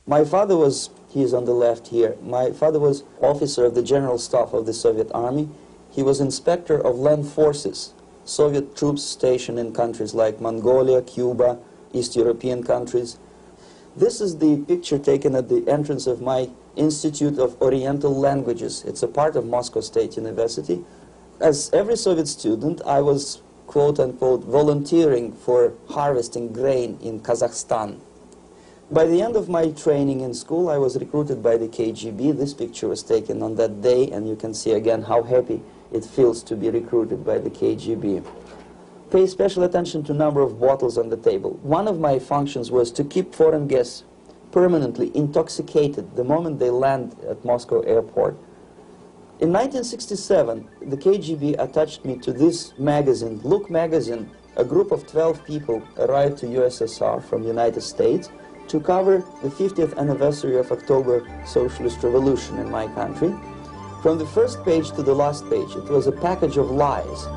My father was, he is on the left here, my father was officer of the General Staff of the Soviet Army. He was inspector of land forces, Soviet troops stationed in countries like Mongolia, Cuba, East European countries. This is the picture taken at the entrance of my Institute of Oriental Languages. It's a part of Moscow State University. As every Soviet student, I was, quote-unquote, volunteering for harvesting grain in Kazakhstan. By the end of my training in school, I was recruited by the KGB. This picture was taken on that day, and you can see again how happy it feels to be recruited by the KGB. Pay special attention to number of bottles on the table. One of my functions was to keep foreign guests permanently intoxicated the moment they land at Moscow airport. In 1967, the KGB attached me to this magazine, Look magazine. A group of 12 people arrived to USSR from the United States to cover the 50th anniversary of October Socialist Revolution in my country. From the first page to the last page, it was a package of lies.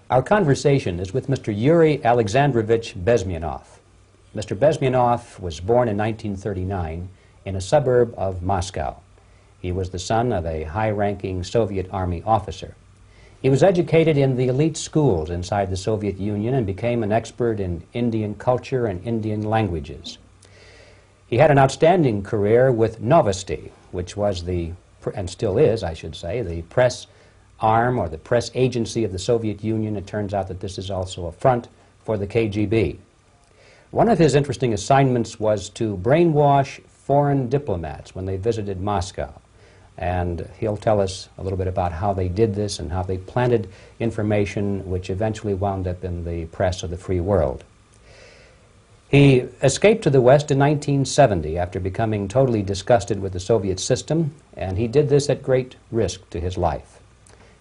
Our conversation is with Mr. Iuri Alexandrovich Bezmenov. Mr. Bezmenov was born in 1939 in a suburb of Moscow. He was the son of a high-ranking Soviet Army officer. He was educated in the elite schools inside the Soviet Union and became an expert in Indian culture and Indian languages. He had an outstanding career with Novosti, which was the, and still is, I should say, the press arm or the press agency of the Soviet Union. It turns out that this is also a front for the KGB. One of his interesting assignments was to brainwash foreign diplomats when they visited Moscow. And he'll tell us a little bit about how they did this and how they planted information which eventually wound up in the press of the free world. He escaped to the West in 1970 after becoming totally disgusted with the Soviet system, and he did this at great risk to his life.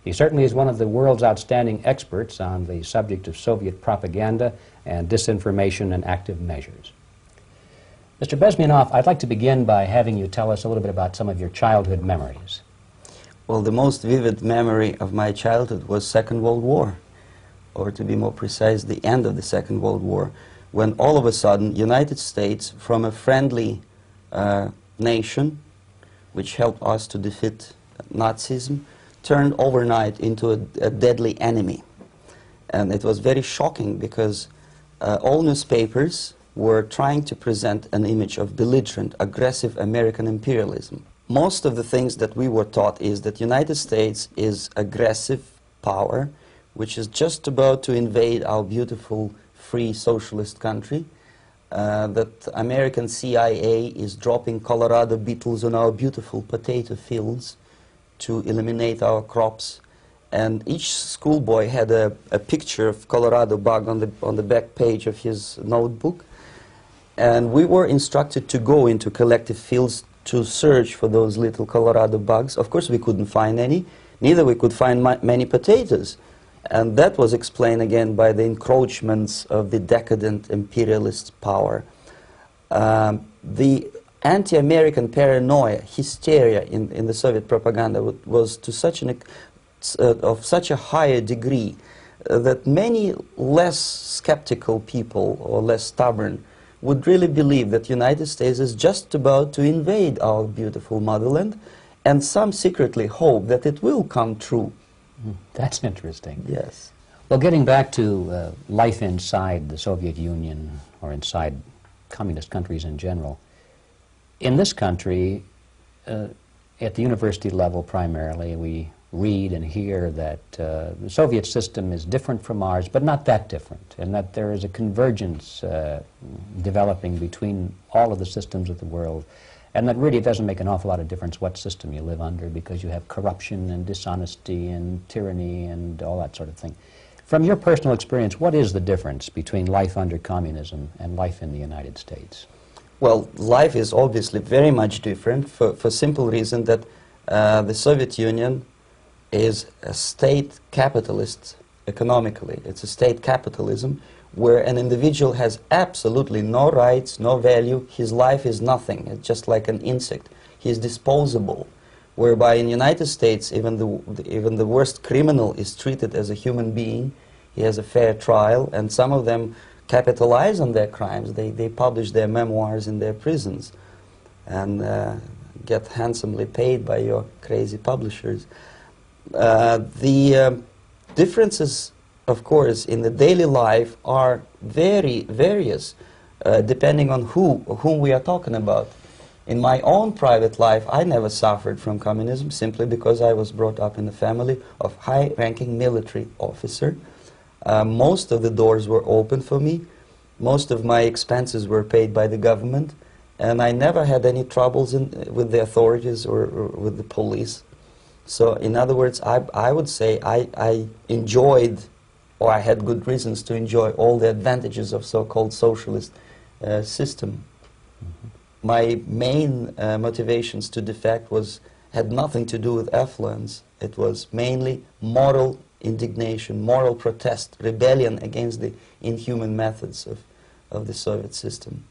He certainly is one of the world's outstanding experts on the subject of Soviet propaganda and disinformation and active measures. Mr. Bezmenov, I'd like to begin by having you tell us a little bit about some of your childhood memories. Well, the most vivid memory of my childhood was Second World War, or to be more precise, the end of the Second World War, when all of a sudden United States, from a friendly nation, which helped us to defeat Nazism, turned overnight into a deadly enemy. And it was very shocking because all newspapers were trying to present an image of belligerent, aggressive American imperialism. Most of the things that we were taught is that United States is aggressive power, which is just about to invade our beautiful, free, socialist country, that American CIA is dropping Colorado beetles on our beautiful potato fields to eliminate our crops, and each schoolboy had a picture of Colorado bug on the back page of his notebook, and we were instructed to go into collective fields to search for those little Colorado bugs. Of course we couldn't find any, neither we could find many potatoes, and that was explained again by the encroachments of the decadent imperialist power. The anti-American paranoia, hysteria in the Soviet propaganda was to such of such a higher degree that many less skeptical people or less stubborn would really believe that the United States is just about to invade our beautiful motherland, and some secretly hope that it will come true. That's interesting. Yes. Well, getting back to life inside the Soviet Union or inside communist countries in general, in this country, at the university level primarily, we read and hear that the Soviet system is different from ours, but not that different, and that there is a convergence developing between all of the systems of the world, and that really it doesn't make an awful lot of difference what system you live under, because you have corruption and dishonesty and tyranny and all that sort of thing. From your personal experience, what is the difference between life under communism and life in the United States? Well, life is obviously very much different for simple reason that the Soviet Union is a state capitalist economically. It's a state capitalism where an individual has absolutely no rights, no value. His life is nothing. It's just like an insect. He is disposable. Whereby in the United States, even the worst criminal is treated as a human being. He has a fair trial, and some of them capitalize on their crimes. They publish their memoirs in their prisons and get handsomely paid by your crazy publishers. The differences, of course, in the daily life are very various, depending on whom we are talking about. In my own private life, I never suffered from communism simply because I was brought up in a family of high-ranking military officer. Most of the doors were open for me. Most of my expenses were paid by the government, and I never had any troubles with the authorities or with the police. So, in other words, I would say I enjoyed, or I had good reasons to enjoy, all the advantages of so-called socialist system. Mm-hmm. My main motivations to defect had nothing to do with affluence. It was mainly moral indignation, moral protest, rebellion against the inhuman methods of the Soviet system.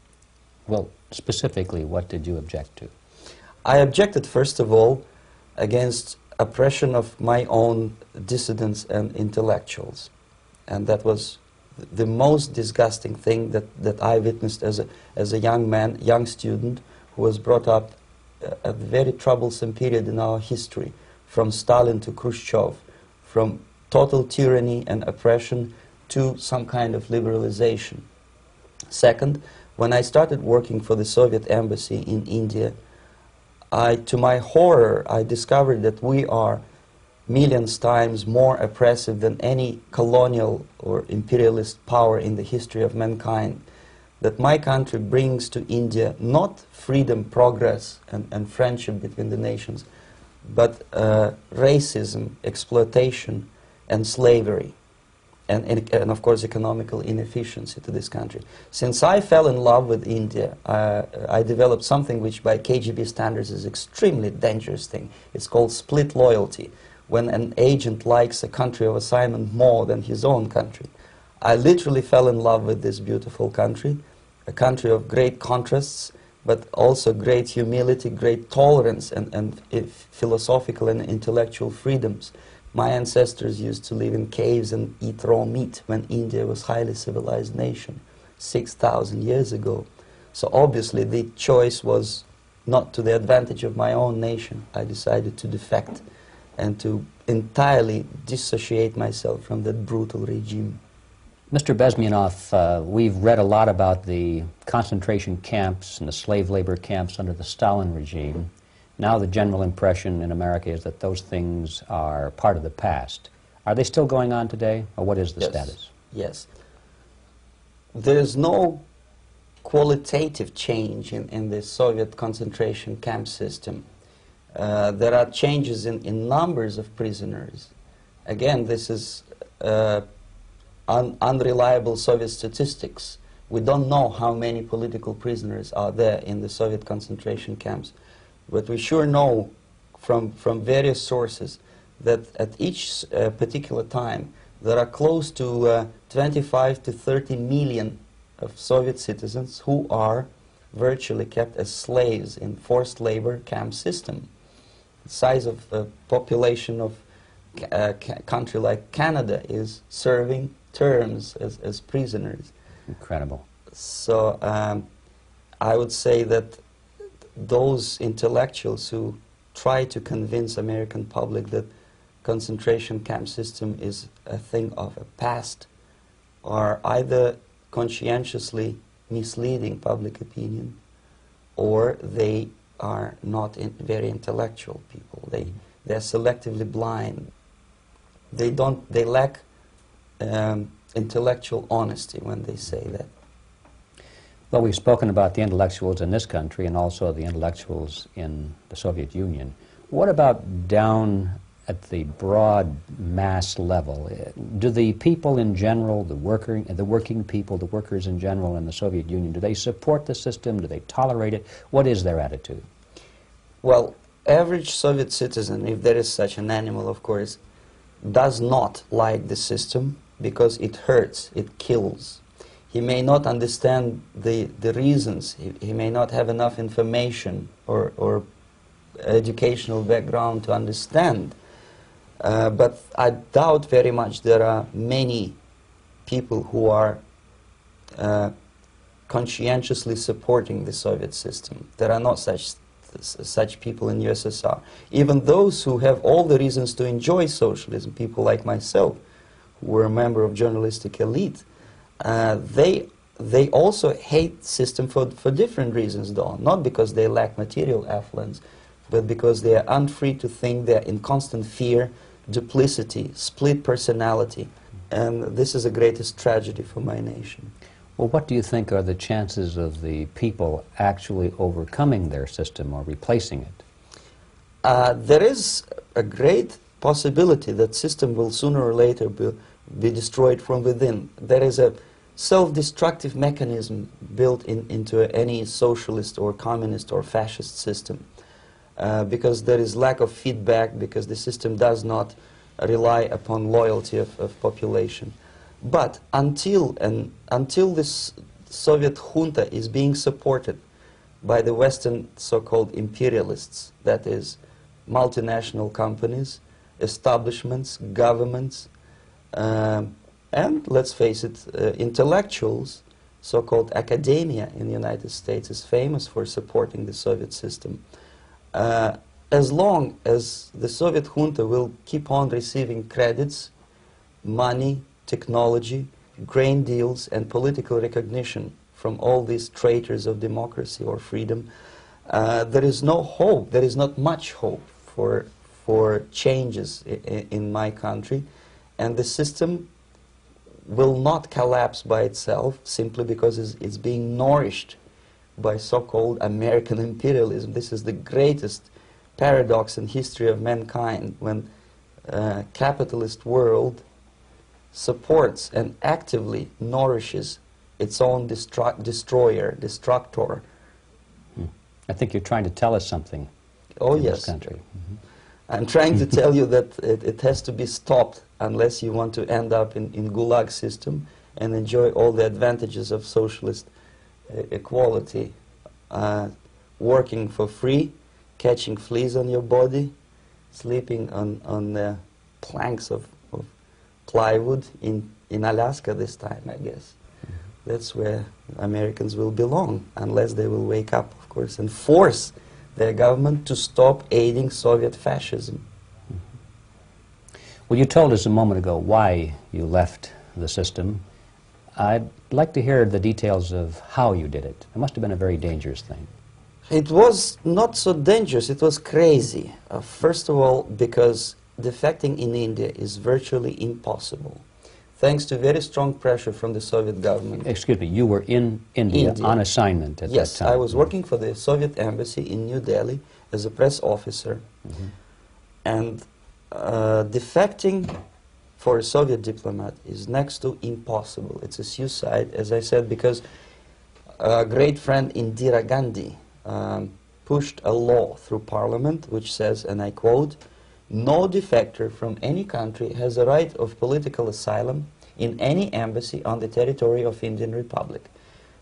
Well, specifically, what did you object to? I objected, first of all, against oppression of my own dissidents and intellectuals. And that was the most disgusting thing that I witnessed as a young man, young student, who was brought up at a very troublesome period in our history, from Stalin to Khrushchev, from total tyranny and oppression to some kind of liberalization. Second, when I started working for the Soviet embassy in India, to my horror, I discovered that we are millions times more oppressive than any colonial or imperialist power in the history of mankind. That my country brings to India not freedom, progress, and friendship between the nations, but racism, exploitation, and slavery, and of course economical inefficiency to this country. Since I fell in love with India, I developed something which by KGB standards is extremely dangerous thing. It's called split loyalty, when an agent likes a country of assignment more than his own country. I literally fell in love with this beautiful country, a country of great contrasts, but also great humility, great tolerance, and philosophical and intellectual freedoms. My ancestors used to live in caves and eat raw meat when India was a highly civilized nation 6,000 years ago. So obviously the choice was not to the advantage of my own nation. I decided to defect and to entirely dissociate myself from that brutal regime. Mr. Bezmenov, we've read a lot about the concentration camps and the slave labor camps under the Stalin regime. Now the general impression in America is that those things are part of the past. Are they still going on today, or what is the status? Yes. There is no qualitative change in the Soviet concentration camp system. There are changes in numbers of prisoners. Again, this is unreliable Soviet statistics. We don't know how many political prisoners are there in the Soviet concentration camps. But we sure know from various sources that at each particular time there are close to 25 to 30 million of Soviet citizens who are virtually kept as slaves in forced labor camp system. The size of the population of a country like Canada is serving terms as prisoners. Incredible. So I would say that those intellectuals who try to convince American public that concentration camp system is a thing of a past are either conscientiously misleading public opinion, or they are not very intellectual people. They're selectively blind. They lack intellectual honesty when they say that. Well, we've spoken about the intellectuals in this country and also the intellectuals in the Soviet Union. What about down at the broad mass level? Do the people in general, the working people, the workers in general in the Soviet Union, do they support the system? Do they tolerate it? What is their attitude? Well, average Soviet citizen, if there is such an animal, of course, does not like the system because it hurts, it kills. He may not understand the reasons, he may not have enough information or educational background to understand. But I doubt very much there are many people who are conscientiously supporting the Soviet system. There are not such people in USSR. Even those who have all the reasons to enjoy socialism, people like myself, who were a member of journalistic elite, they also hate the system for different reasons, though. Not because they lack material affluence, but because they are unfree to think, they're in constant fear, duplicity, split personality. And this is the greatest tragedy for my nation. Well, what do you think are the chances of the people actually overcoming their system or replacing it? There is a great possibility that system will sooner or later be destroyed from within. There is a self-destructive mechanism built into any socialist or communist or fascist system, because there is lack of feedback, because the system does not rely upon loyalty of population. But until this Soviet junta is being supported by the Western so-called imperialists, that is, multinational companies, establishments, governments, and let's face it, intellectuals, so-called academia in the United States is famous for supporting the Soviet system. As long as the Soviet junta will keep on receiving credits, money, technology, grain deals, and political recognition from all these traitors of democracy or freedom, there is no hope, there is not much hope for changes in my country, and the system will not collapse by itself simply because it's being nourished by so-called American imperialism. This is the greatest paradox in history of mankind, when capitalist world supports and actively nourishes its own destroyer, destructor. I think you're trying to tell us something. Oh, in yes. This country. Mm-hmm. I'm trying to tell you that it has to be stopped unless you want to end up in Gulag system and enjoy all the advantages of socialist equality. Working for free, catching fleas on your body, sleeping on the planks of plywood in Alaska this time, I guess. Mm-hmm. That's where Americans will belong, unless they will wake up, of course, and force their government to stop aiding Soviet fascism. Mm-hmm. Well, you told us a moment ago why you left the system. I'd like to hear the details of how you did it. It must have been a very dangerous thing. It was not so dangerous, it was crazy. First of all, because defecting in India is virtually impossible, thanks to very strong pressure from the Soviet government. Excuse me, you were in India on assignment at that time? Yes, I was working for the Soviet embassy in New Delhi as a press officer. Mm-hmm. And defecting for a Soviet diplomat is next to impossible. It's a suicide, as I said, because a great friend Indira Gandhi pushed a law through parliament which says, and I quote, "No defector from any country has a right of political asylum in any embassy on the territory of Indian Republic,"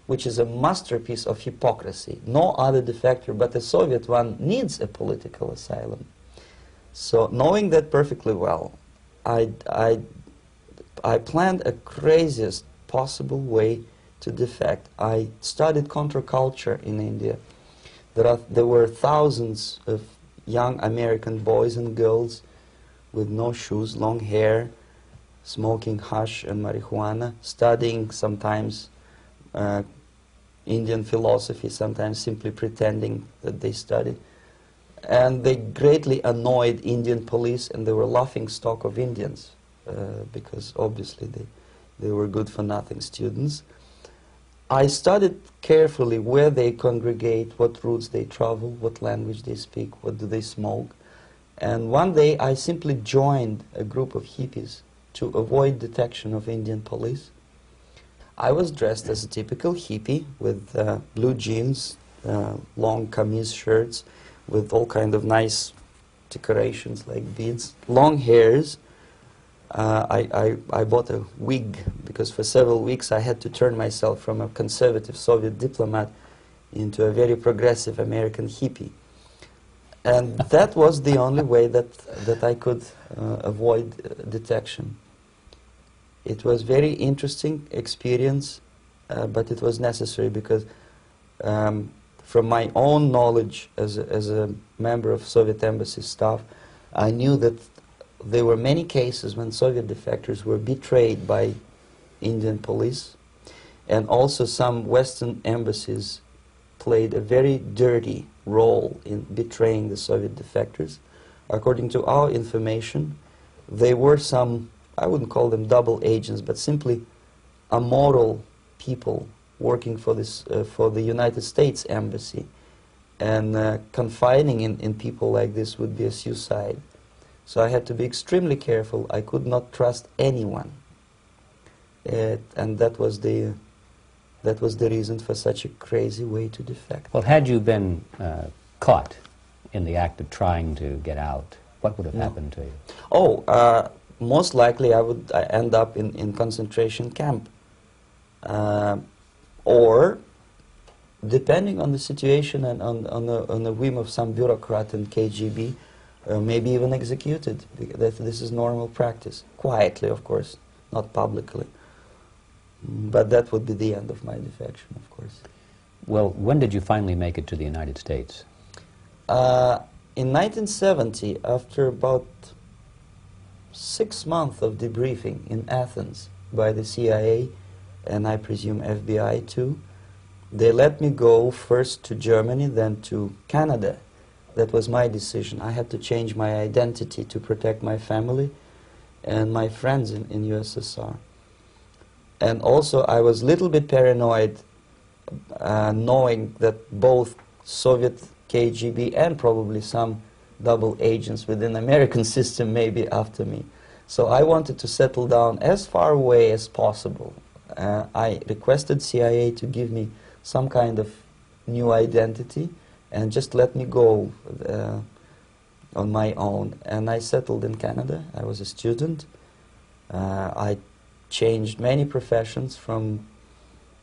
which is a masterpiece of hypocrisy. No other defector but the Soviet one needs a political asylum. So, knowing that perfectly well, I planned a craziest possible way to defect. I studied counterculture in India. There were thousands of young American boys and girls with no shoes, long hair, smoking hash and marijuana, studying sometimes Indian philosophy, sometimes simply pretending that they studied. And they greatly annoyed Indian police, and they were laughing stock of Indians because obviously they were good-for-nothing students. I studied carefully where they congregate, what routes they travel, what language they speak, what do they smoke. And one day I simply joined a group of hippies to avoid detection of Indian police. I was dressed as a typical hippie with blue jeans, long camise shirts, with all kind of nice decorations like beads, long hairs, I bought a wig because for several weeks I had to turn myself from a conservative Soviet diplomat into a very progressive American hippie. And that was the only way that I could avoid detection. It was very interesting experience, but it was necessary because from my own knowledge as a member of Soviet embassy staff, I knew that there were many cases when Soviet defectors were betrayed by Indian police, and also some Western embassies played a very dirty role in betraying the Soviet defectors. According to our information, they were some, I wouldn't call them double agents, but simply amoral people working for this, for the United States Embassy, and confiding in people like this would be a suicide. So I had to be extremely careful. I could not trust anyone, and that was the reason for such a crazy way to defect. Well, had you been caught in the act of trying to get out, what would have happened to you? Oh, most likely I would end up in concentration camp, or, depending on the situation and on the whim of some bureaucrat in KGB, maybe even executed. This is normal practice, quietly, of course, not publicly. But that would be the end of my defection, of course. Well, when did you finally make it to the United States? In 1970, after about 6 months of debriefing in Athens by the CIA, and I presume FBI too, they let me go first to Germany, then to Canada. That was my decision. I had to change my identity to protect my family and my friends in USSR. And also I was a little bit paranoid, knowing that both Soviet KGB and probably some double agents within the American system may be after me. So I wanted to settle down as far away as possible. I requested CIA to give me some kind of new identity and just let me go on my own. And I settled in Canada. I was a student. I changed many professions, from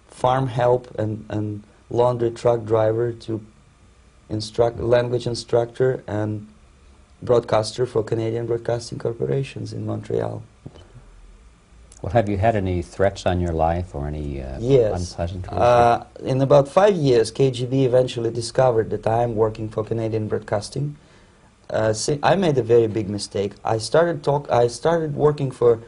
farm help and laundry truck driver to language instructor and broadcaster for Canadian Broadcasting Corporations in Montreal. Well, have you had any threats on your life or any yes. unpleasant in about 5 years, KGB eventually discovered that I am working for Canadian Broadcasting. I made a very big mistake. I started working for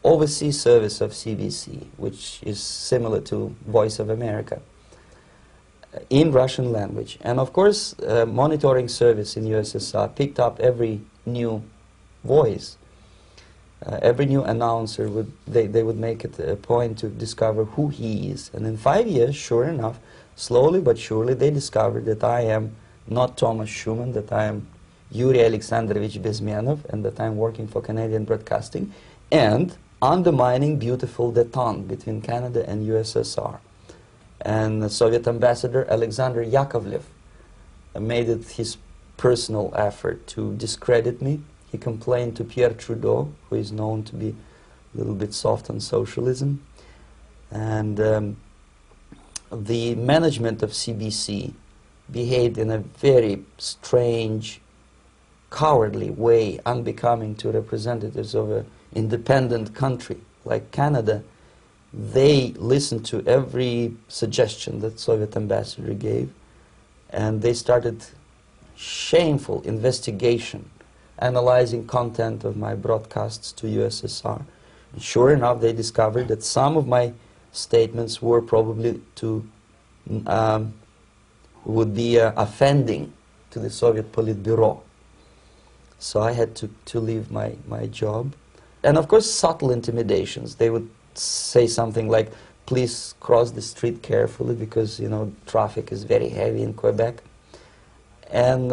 overseas service of CBC, which is similar to Voice of America, in Russian language. And of course, monitoring service in USSR picked up every new voice. Every new announcer they would make it a point to discover who he is. And in 5 years, sure enough, slowly but surely, they discovered that I am not Thomas Schumann, that I am Iuri Alexandrovich Bezmenov, and that I am working for Canadian Broadcasting, and undermining beautiful détente between Canada and USSR. And the Soviet ambassador Alexander Yakovlev made it his personal effort to discredit me. He complained to Pierre Trudeau, who is known to be a little bit soft on socialism. And the management of CBC behaved in a very strange, cowardly way, unbecoming to representatives of an independent country like Canada. They listened to every suggestion that Soviet ambassador gave, and they started shameful investigation, analyzing content of my broadcasts to USSR. And sure enough, they discovered that some of my statements were probably would be offending to the Soviet Politburo. So I had to leave my job. And of course, subtle intimidations. They would say something like, please cross the street carefully because, you know, traffic is very heavy in Quebec. And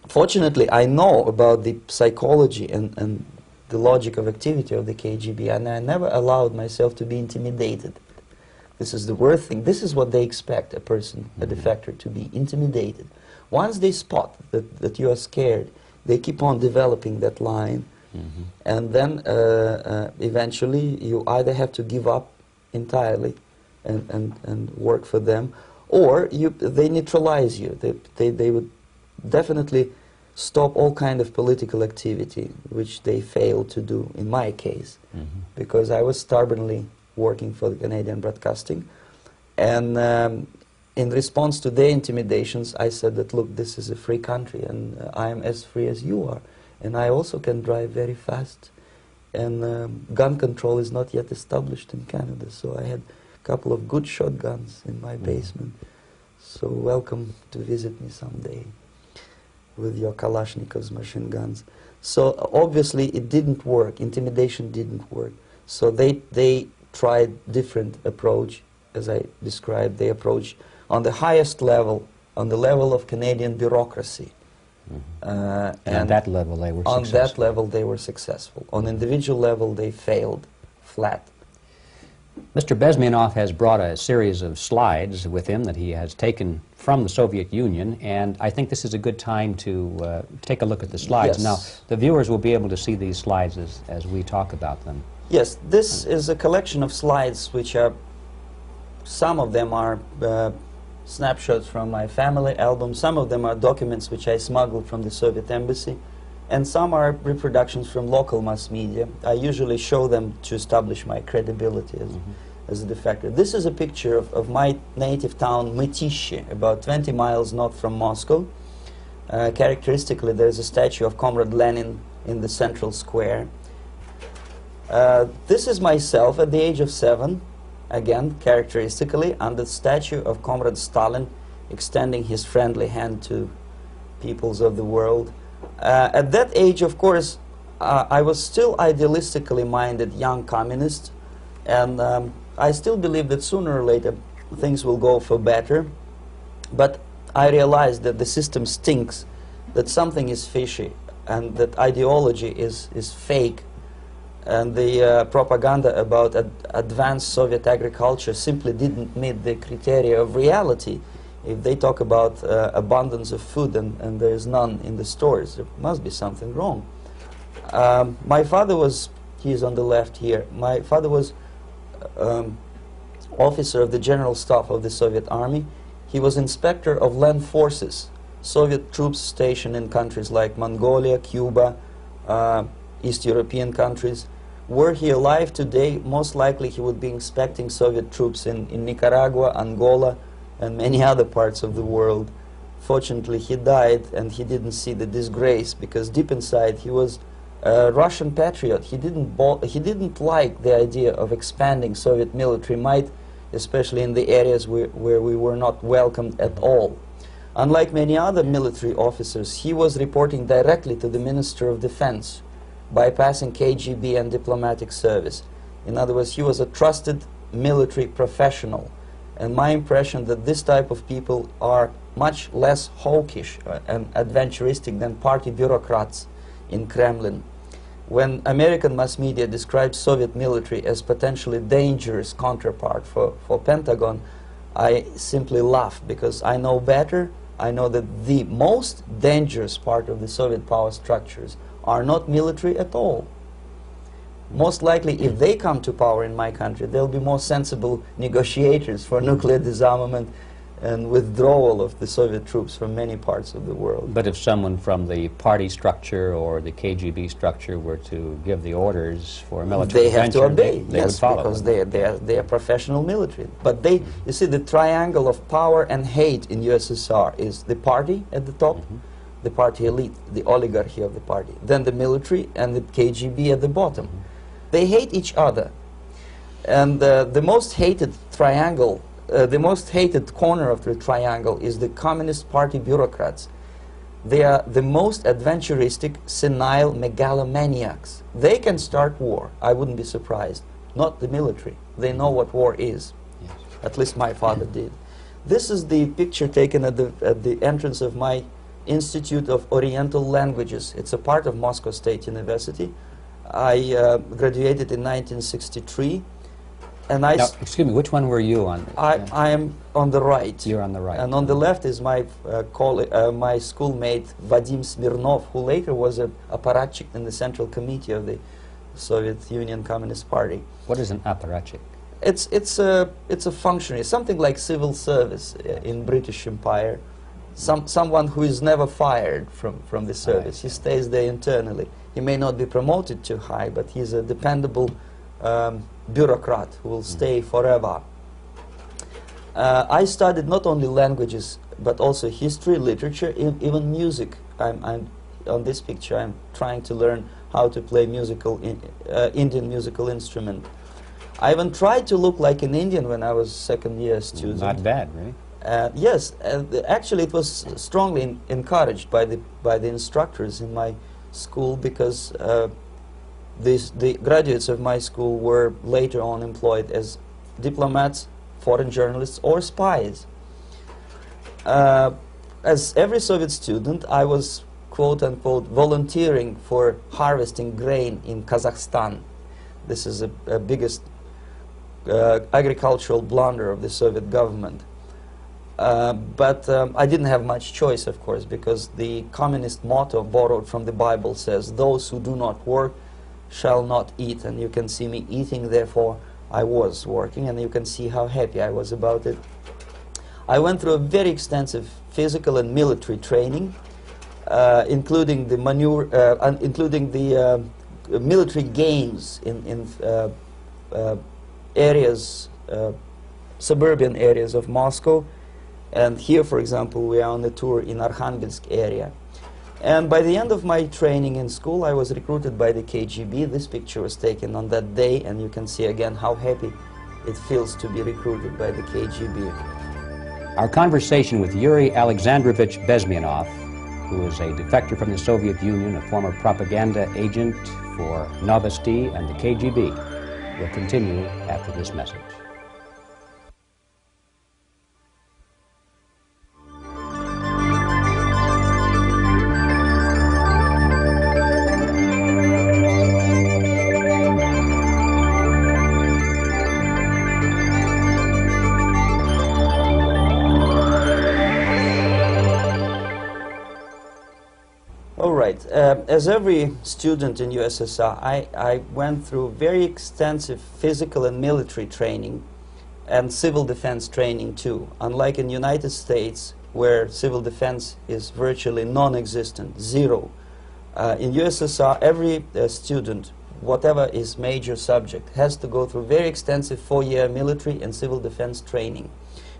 fortunately, I know about the psychology and the logic of activity of the KGB, and I never allowed myself to be intimidated. This is the worst thing. This is what they expect a person, a defector, to be intimidated. Once they spot that you are scared, they keep on developing that line, And then eventually you either have to give up entirely and work for them, or they neutralize you. They would definitely stop all kind of political activity, which they failed to do in my case, because I was stubbornly working for the Canadian Broadcasting. And in response to their intimidations, I said that, look, this is a free country, and I am as free as you are. And I also can drive very fast. And gun control is not yet established in Canada, so I had a couple of good shotguns in my basement. So welcome to visit me someday with your Kalashnikov's machine guns. So obviously it didn't work. Intimidation didn't work. So they tried different approach, as I described. They approached on the highest level, on the level of Canadian bureaucracy. And at that level they were successful. On that level they were successful. On individual level they failed flat. Mr. Bezmenov has brought a series of slides with him that he has taken from the Soviet Union, and I think this is a good time to take a look at the slides. Yes. Now, the viewers will be able to see these slides as we talk about them. Yes, this is a collection of slides which are, some of them are snapshots from my family album, some of them are documents which I smuggled from the Soviet embassy, and some are reproductions from local mass media. I usually show them to establish my credibility as a defector. This is a picture of my native town, Mytishi, about 20 miles north from Moscow. Characteristically, there is a statue of Comrade Lenin in the central square. This is myself at the age of 7, again, characteristically, under the statue of Comrade Stalin, extending his friendly hand to peoples of the world. At that age, of course, I was still idealistically minded young communist, and I still believe that sooner or later things will go for better. But I realized that the system stinks, that something is fishy, and that ideology is fake, and the propaganda about advanced Soviet agriculture simply didn't meet the criteria of reality. If they talk about abundance of food and there is none in the stores, there must be something wrong. My father was, he is on the left here, my father was officer of the General Staff of the Soviet Army. He was inspector of land forces, Soviet troops stationed in countries like Mongolia, Cuba, East European countries. Were he alive today, most likely he would be inspecting Soviet troops in Nicaragua, Angola, and many other parts of the world. Fortunately, he died and he didn't see the disgrace, because deep inside he was a Russian patriot. He didn't like the idea of expanding Soviet military might, especially in the areas where we were not welcomed at all. Unlike many other military officers, he was reporting directly to the Minister of Defense, bypassing KGB and diplomatic service. In other words, he was a trusted military professional. And my impression that this type of people are much less hawkish and adventuristic than party bureaucrats in Kremlin. When American mass media describes Soviet military as potentially dangerous counterpart for Pentagon, I simply laugh, because I know better. I know that the most dangerous part of the Soviet power structures are not military at all. Most likely, if they come to power in my country, they'll be more sensible negotiators for nuclear disarmament and withdrawal of the Soviet troops from many parts of the world. But if someone from the party structure or the KGB structure were to give the orders for a military intervention, they have to obey, they yes, would follow because them. they are professional military. But they, you see, the triangle of power and hate in USSR is the party at the top, the party elite, the oligarchy of the party, then the military and the KGB at the bottom. They hate each other, and the most hated triangle, the most hated corner of the triangle is the Communist Party bureaucrats. They are the most adventuristic, senile megalomaniacs. They can start war, I wouldn't be surprised. Not the military. They know what war is. Yes. At least my father did. This is the picture taken at the entrance of my Institute of Oriental Languages. It's a part of Moscow State University. I graduated in 1963. And now, excuse me, which one were you on? I am on the right. You're on the right. And on the left is my my schoolmate Vadim Smirnov, who later was a apparatchik in the Central Committee of the Soviet Union Communist Party. What is an apparatchik? It's a functionary, something like civil service in British Empire. Someone who is never fired from the service. He stays there internally. He may not be promoted too high, but he's a dependable bureaucrat who will stay forever. I studied not only languages, but also history, literature, even music. I'm on this picture, I'm trying to learn how to play Indian musical instrument. I even tried to look like an Indian when I was second-year student. Not bad, really. Yes, actually it was strongly encouraged by the instructors in my school, because the graduates of my school were later on employed as diplomats, foreign journalists, or spies. As every Soviet student, I was quote-unquote volunteering for harvesting grain in Kazakhstan. This is a biggest agricultural blunder of the Soviet government. But I didn't have much choice, of course, because the communist motto borrowed from the Bible says, "Those who do not work shall not eat." And you can see me eating, therefore I was working, and you can see how happy I was about it. I went through a very extensive physical and military training, including the military games in areas, suburban areas of Moscow. And here, for example, we are on a tour in Arkhangelsk area. And by the end of my training in school, I was recruited by the KGB. This picture was taken on that day, and you can see again how happy it feels to be recruited by the KGB. Our conversation with Iuri Alexandrovich Bezmenov, who is a defector from the Soviet Union, a former propaganda agent for Novosti and the KGB, will continue after this message. As every student in USSR, I went through very extensive physical and military training and civil defense training too. Unlike in the United States, where civil defense is virtually non-existent, zero. In USSR, every student, whatever his major subject, has to go through very extensive 4-year military and civil defense training.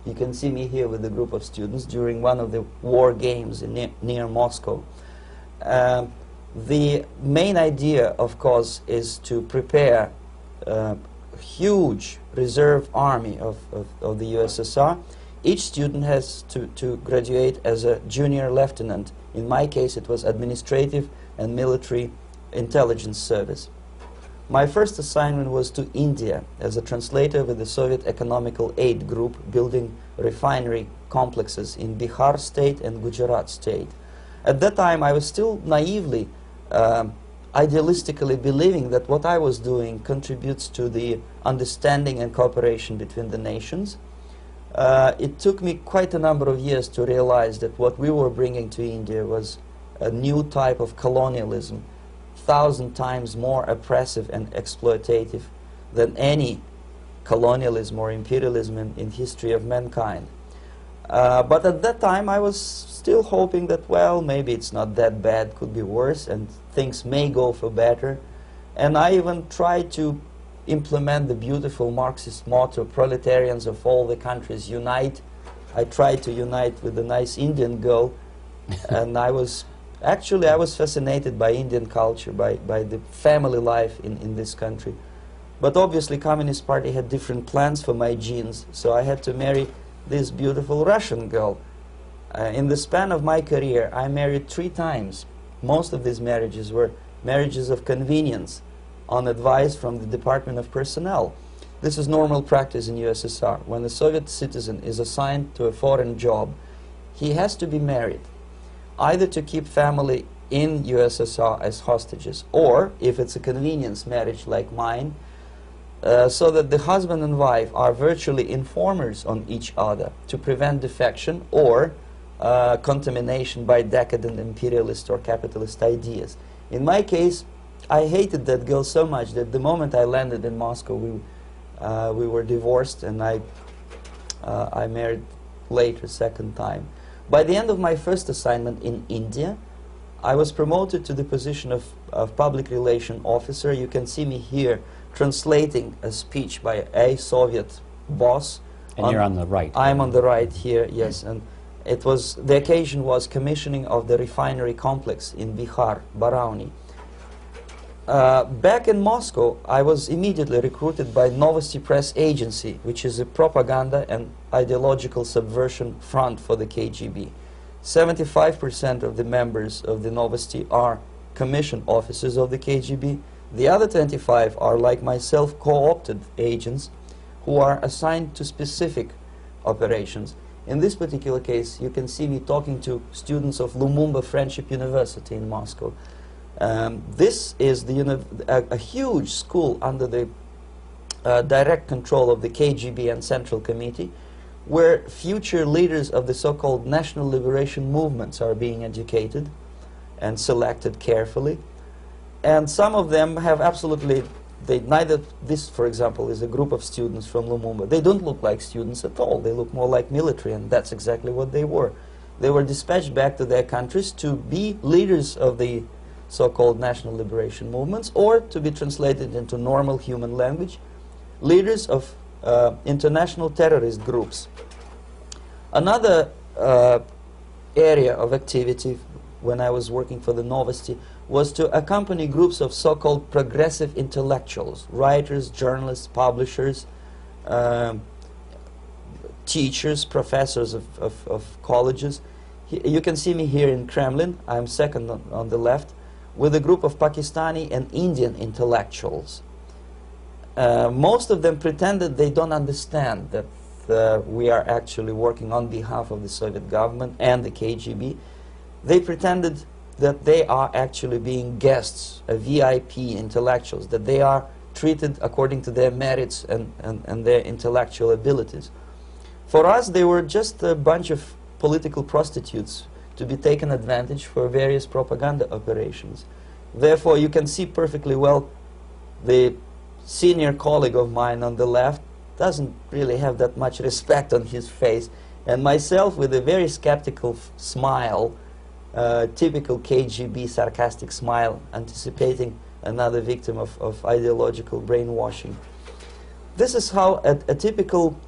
You can see me here with a group of students during one of the war games near Moscow. The main idea, of course, is to prepare a huge reserve army of the USSR. Each student has to graduate as a junior lieutenant. In my case, it was administrative and military intelligence service. My first assignment was to India as a translator with the Soviet Economical Aid Group, building refinery complexes in Bihar state and Gujarat state. At that time, I was still naively, idealistically believing that what I was doing contributes to the understanding and cooperation between the nations. It took me quite a number of years to realize that what we were bringing to India was a new type of colonialism, 1,000 times more oppressive and exploitative than any colonialism or imperialism in history of mankind. But at that time, I was still hoping that, well, maybe it's not that bad, could be worse, and things may go for better. And I even tried to implement the beautiful Marxist motto, "Proletarians of all the countries unite." I tried to unite with a nice Indian girl, and I was fascinated by Indian culture, by the family life in this country. But obviously, Communist Party had different plans for my genes, so I had to marry this beautiful Russian girl. In the span of my career, I married 3 times. Most of these marriages were marriages of convenience, on advice from the Department of Personnel. This is normal practice in USSR. When a Soviet citizen is assigned to a foreign job, he has to be married, either to keep family in USSR as hostages, or, if it's a convenience marriage like mine, so that the husband and wife are virtually informers on each other to prevent defection or contamination by decadent imperialist or capitalist ideas. In my case, I hated that girl so much that the moment I landed in Moscow, we were divorced, and I married later, second time. By the end of my first assignment in India, I was promoted to the position of public relation officer. You can see me here translating a speech by a Soviet boss. And you're on the right. I'm on the right here, yes. And it was, the occasion was commissioning of the refinery complex in Bihar, Barauni. Back in Moscow, I was immediately recruited by Novosti Press Agency, which is a propaganda and ideological subversion front for the KGB. 75% of the members of the Novosti are commissioned officers of the KGB. The other 25 are, like myself, co-opted agents who are assigned to specific operations. In this particular case, you can see me talking to students of Lumumba Friendship University in Moscow. This is a huge school under the direct control of the KGB and Central Committee, where future leaders of the so-called national liberation movements are being educated and selected carefully. And some of them have absolutely, this, for example, is a group of students from Lumumba. They don't look like students at all. They look more like military, and that's exactly what they were. They were dispatched back to their countries to be leaders of the so-called national liberation movements, or to be translated into normal human language, leaders of international terrorist groups. Another area of activity when I was working for the Novosti was to accompany groups of so-called progressive intellectuals, writers, journalists, publishers, teachers, professors of colleges. You can see me here in Kremlin. I'm second on the left, with a group of Pakistani and Indian intellectuals. Most of them pretended they don't understand that we are actually working on behalf of the Soviet government and the KGB. They pretended that they are actually being guests, VIP intellectuals, that they are treated according to their merits and their intellectual abilities. For us, they were just a bunch of political prostitutes to be taken advantage for various propaganda operations. Therefore, you can see perfectly well the senior colleague of mine on the left doesn't really have that much respect on his face, and myself with a very skeptical smile, typical KGB sarcastic smile, anticipating another victim of ideological brainwashing. This is how a typical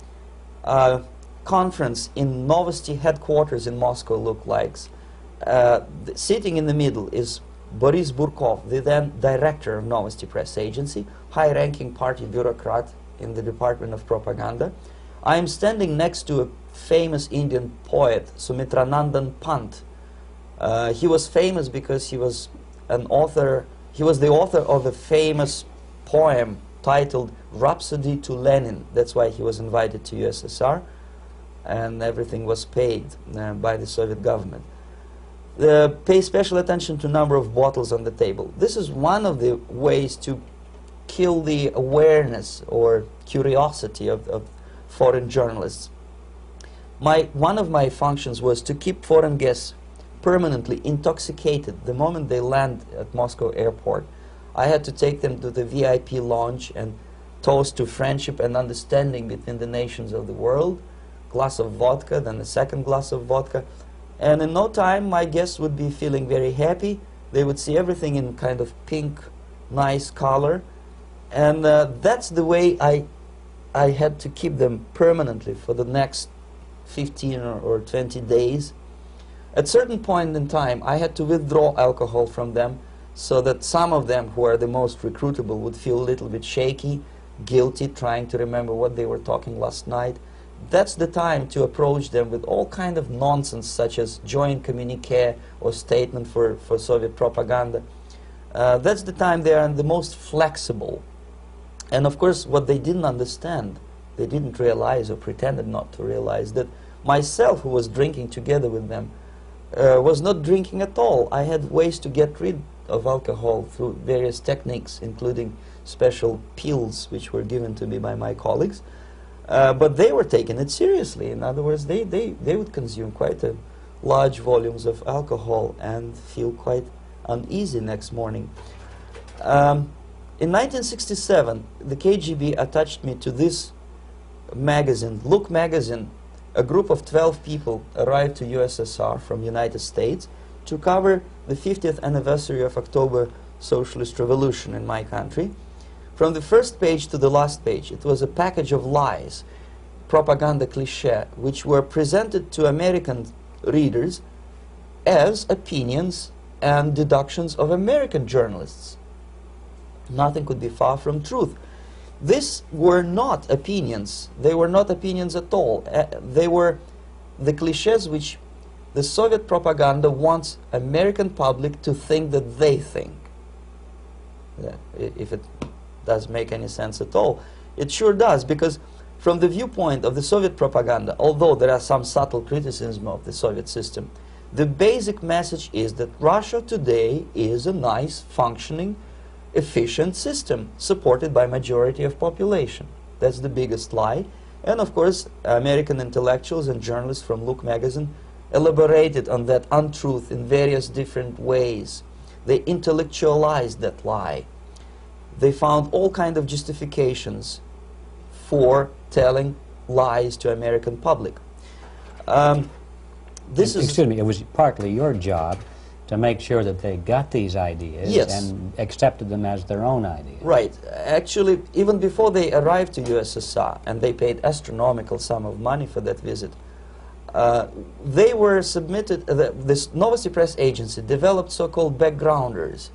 conference in Novosti headquarters in Moscow looked like. Sitting in the middle is Boris Burkov, the then director of Novosti Press Agency, high-ranking party bureaucrat in the Department of Propaganda. I am standing next to a famous Indian poet, Sumitranandan Pant. He was famous because he was an author. He was the author of a famous poem titled Rhapsody to Lenin. That's why he was invited to USSR, and everything was paid by the Soviet government. Pay special attention to number of bottles on the table. This is one of the ways to kill the awareness or curiosity of foreign journalists. One of my functions was to keep foreign guests permanently intoxicated the moment they land at Moscow airport. I had to take them to the VIP lounge and toast to friendship and understanding between the nations of the world. Glass of vodka, then a second glass of vodka. And in no time, my guests would be feeling very happy. They would see everything in kind of pink, nice color. And that's the way I had to keep them permanently for the next 15 or 20 days. At a certain point in time, I had to withdraw alcohol from them so that some of them who are the most recruitable would feel a little bit shaky, guilty, trying to remember what they were talking last night. That's the time to approach them with all kind of nonsense, such as joint communique or statement for Soviet propaganda. That's the time they are the most flexible. And of course, what they didn't understand, they didn't realize or pretended not to realize, that myself, who was drinking together with them, was not drinking at all. I had ways to get rid of alcohol through various techniques, including special pills which were given to me by my colleagues. But they were taking it seriously. In other words, they would consume quite large volumes of alcohol and feel quite uneasy next morning. In 1967, the KGB attached me to this magazine, Look magazine. A group of 12 people arrived to USSR from United States to cover the 50th anniversary of October Socialist Revolution in my country. From the first page to the last page, it was a package of lies, propaganda cliché, which were presented to American readers as opinions and deductions of American journalists. Nothing could be far from truth. These were not opinions. They were not opinions at all. They were the clichés which the Soviet propaganda wants American public to think that they think. If it does make any sense at all. It sure does, because from the viewpoint of the Soviet propaganda, although there are some subtle criticisms of the Soviet system, the basic message is that Russia today is a nice, functioning, efficient system supported by majority of population. That's the biggest lie. And of course, American intellectuals and journalists from Look magazine elaborated on that untruth in various different ways. They intellectualized that lie. They found all kinds of justifications for telling lies to American public. Excuse me, it was partly your job to make sure that they got these ideas, yes, and accepted them as their own ideas. Right. Actually, even before they arrived to USSR, and they paid astronomical sum of money for that visit, they were submitted, this Novosti Press agency developed so-called backgrounders,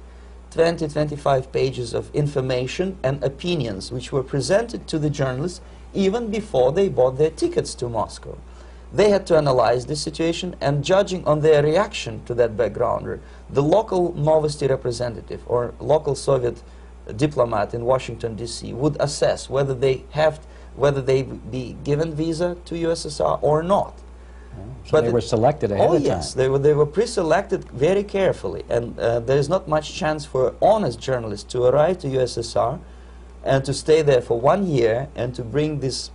20-25 pages of information and opinions which were presented to the journalists even before they bought their tickets to Moscow. They had to analyze the situation, and judging on their reaction to that backgrounder, the local Novosti representative or local Soviet diplomat in Washington, D.C. would assess whether they be given visa to USSR or not. So but they were selected ahead of time. Oh yes, they were pre-selected very carefully, and there is not much chance for honest journalists to arrive to USSR and to stay there for 1 year and to bring this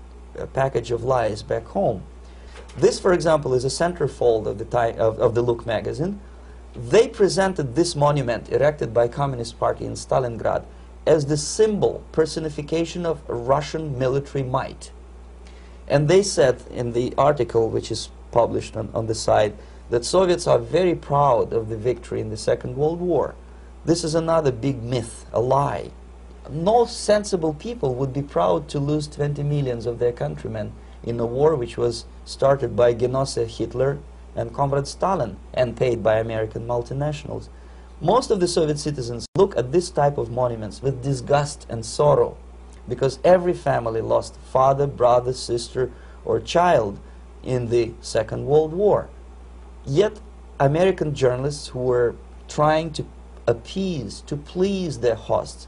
package of lies back home. This, for example, is a centerfold of the Look magazine. They presented this monument erected by Communist Party in Stalingrad as the symbol, personification of Russian military might. And they said in the article, which is published on the site, that Soviets are very proud of the victory in the Second World War. This is another big myth, a lie. No sensible people would be proud to lose 20 millions of their countrymen in a war which was started by Genosse Hitler and Comrade Stalin and paid by American multinationals. Most of the Soviet citizens look at this type of monuments with disgust and sorrow, because every family lost father, brother, sister, or child in the Second World War. Yet American journalists who were trying to appease, to please their hosts,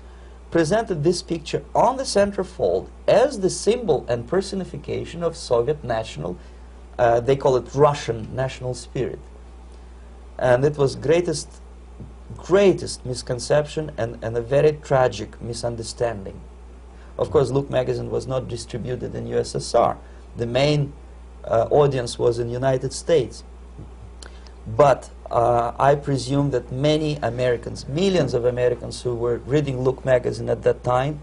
presented this picture on the centerfold as the symbol and personification of Soviet national, they call it Russian national spirit. And it was greatest misconception and a very tragic misunderstanding. Of course, Look magazine was not distributed in USSR. The main audience was in the United States. But I presume that many Americans, millions of Americans who were reading Look magazine at that time,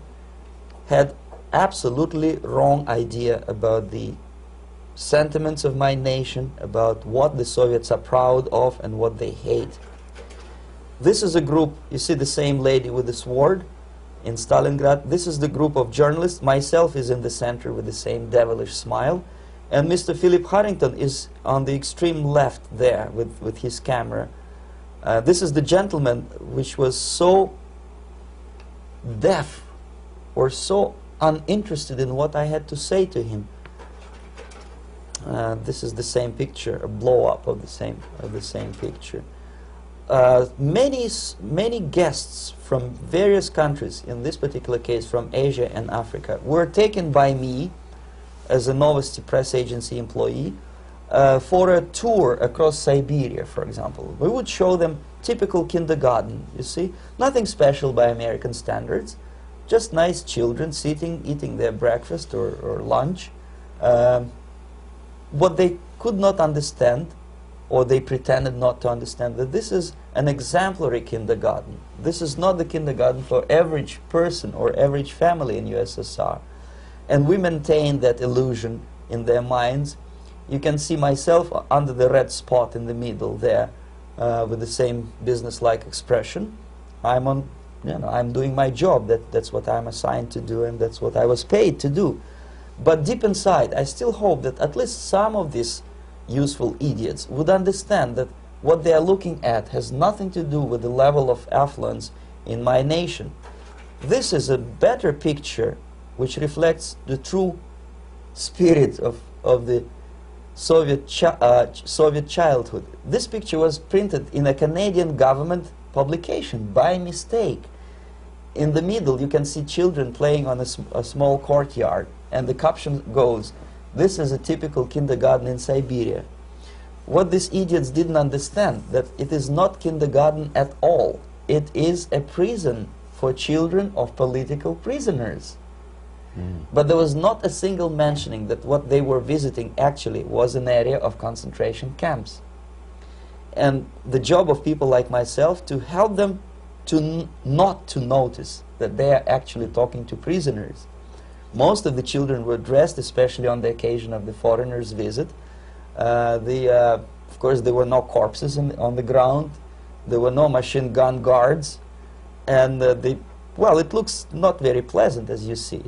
had absolutely wrong idea about the sentiments of my nation, about what the Soviets are proud of and what they hate. This is a group, you see the same lady with the sword in Stalingrad. This is the group of journalists. Myself is in the center with the same devilish smile. And Mr. Philip Harrington is on the extreme left there with his camera. This is the gentleman which was so deaf or so uninterested in what I had to say to him. This is the same picture, a blow-up of the same picture. Many guests from various countries, in this particular case from Asia and Africa, were taken by me as a Novosti Press agency employee for a tour across Siberia, for example. We would show them typical kindergarten, you see, nothing special by American standards, just nice children sitting, eating their breakfast or lunch. What they could not understand, or they pretended not to understand, that this is an exemplary kindergarten. This is not the kindergarten for average person or average family in USSR. And we maintain that illusion in their minds. You can see myself under the red spot in the middle there, with the same business-like expression. I'm doing my job. That's what I'm assigned to do, and that's what I was paid to do. But deep inside, I still hope that at least some of these useful idiots would understand that what they are looking at has nothing to do with the level of affluence in my nation. This is a better picture which reflects the true spirit of the Soviet childhood. This picture was printed in a Canadian government publication by mistake. In the middle you can see children playing on a small courtyard, and the caption goes, "This is a typical kindergarten in Siberia." What these idiots didn't understand, that it is not kindergarten at all. It is a prison for children of political prisoners. But there was not a single mentioning that what they were visiting actually was an area of concentration camps. And the job of people like myself to help them to not to notice that they are actually talking to prisoners. Most of the children were dressed, especially on the occasion of the foreigners' visit. Of course, there were no corpses on the ground. There were no machine gun guards. And well, it looks not very pleasant, as you see.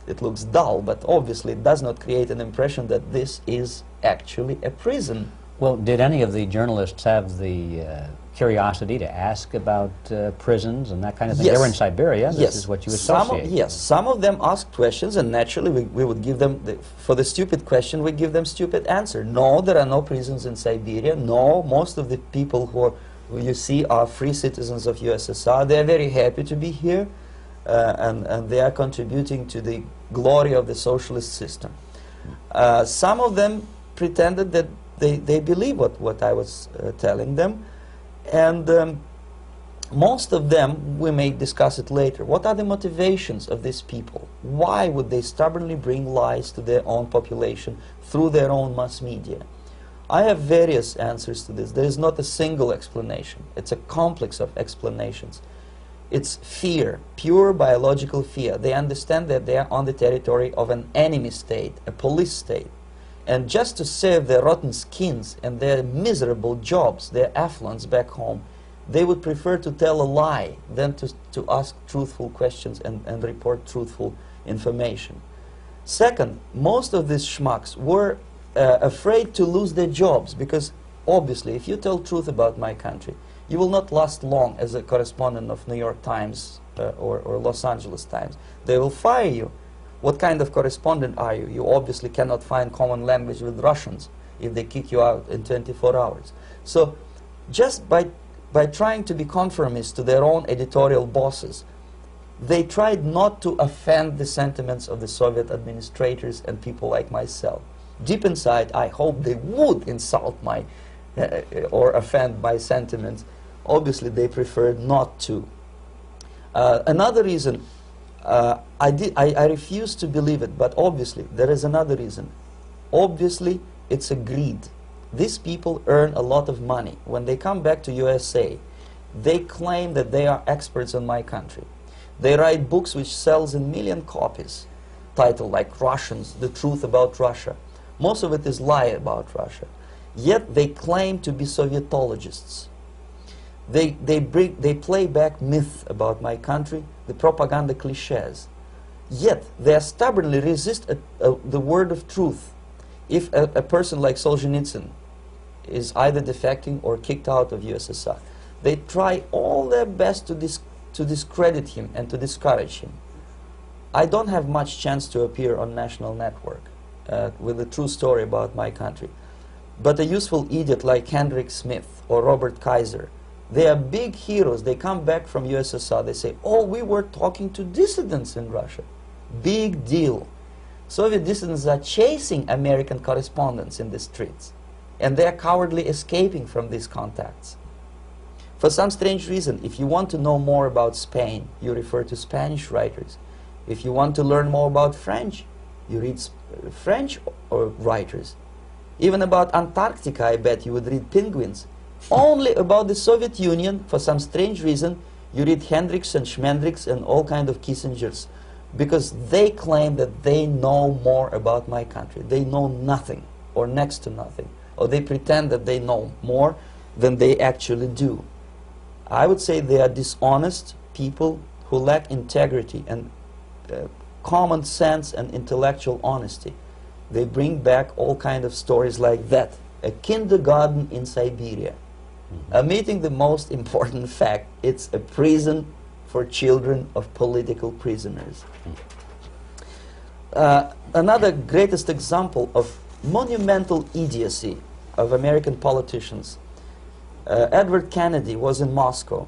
It looks dull, but obviously it does not create an impression that this is actually a prison. Well, did any of the journalists have the curiosity to ask about prisons and that kind of thing? Yes. They were in Siberia. This Yes. is what you associate. Yes, some of them asked questions, and naturally we would give them, for the stupid question, we give them stupid answer. No, there are no prisons in Siberia. No, most of the people who you see are free citizens of USSR. They are very happy to be here, and they are contributing to the glory of the socialist system. Some of them pretended that they believe what I was telling them, and most of them, we may discuss it later, what are the motivations of these people? Why would they stubbornly bring lies to their own population through their own mass media? I have various answers to this. There is not a single explanation. It's a complex of explanations. It's fear, pure biological fear. They understand that they are on the territory of an enemy state, a police state. And just to save their rotten skins and their miserable jobs, their affluence back home, they would prefer to tell a lie than to ask truthful questions and report truthful information. Second, most of these schmucks were afraid to lose their jobs, because obviously if you tell truth about my country, you will not last long as a correspondent of New York Times or Los Angeles Times. They will fire you. What kind of correspondent are you? You obviously cannot find common language with Russians if they kick you out in 24 hours. So just by trying to be conformist to their own editorial bosses, they tried not to offend the sentiments of the Soviet administrators and people like myself. Deep inside, I hope they would insult my or offend my sentiments. Obviously, they preferred not to. Another reason, I refuse to believe it, but obviously there is another reason. Obviously, it's a greed. These people earn a lot of money. When they come back to USA, they claim that they are experts in my country. They write books which sells in million copies, titled like Russians, The Truth About Russia. Most of it is lie about Russia. Yet they claim to be Sovietologists. They play back myth about my country, the propaganda cliches. Yet they stubbornly resist the word of truth. If a person like Solzhenitsyn is either defecting or kicked out of USSR, they try all their best to discredit him and to discourage him. I don't have much chance to appear on national network with a true story about my country. But a useful idiot like Hendrik Smith or Robert Kaiser, they are big heroes. They come back from USSR, they say, oh, we were talking to dissidents in Russia. Big deal. Soviet dissidents are chasing American correspondents in the streets, and they are cowardly escaping from these contacts. For some strange reason, if you want to know more about Spain, you refer to Spanish writers. If you want to learn more about French, you read French writers. Even about Antarctica, I bet you would read Penguins. Only about the Soviet Union, for some strange reason, you read Hendricks and Schmendricks and all kind of Kissingers, because they claim that they know more about my country. They know nothing, or next to nothing, or they pretend that they know more than they actually do. I would say they are dishonest people who lack integrity and common sense and intellectual honesty. They bring back all kind of stories like that. A kindergarten in Siberia. Omitting the most important fact, it's a prison for children of political prisoners. Another greatest example of monumental idiocy of American politicians. Edward Kennedy was in Moscow,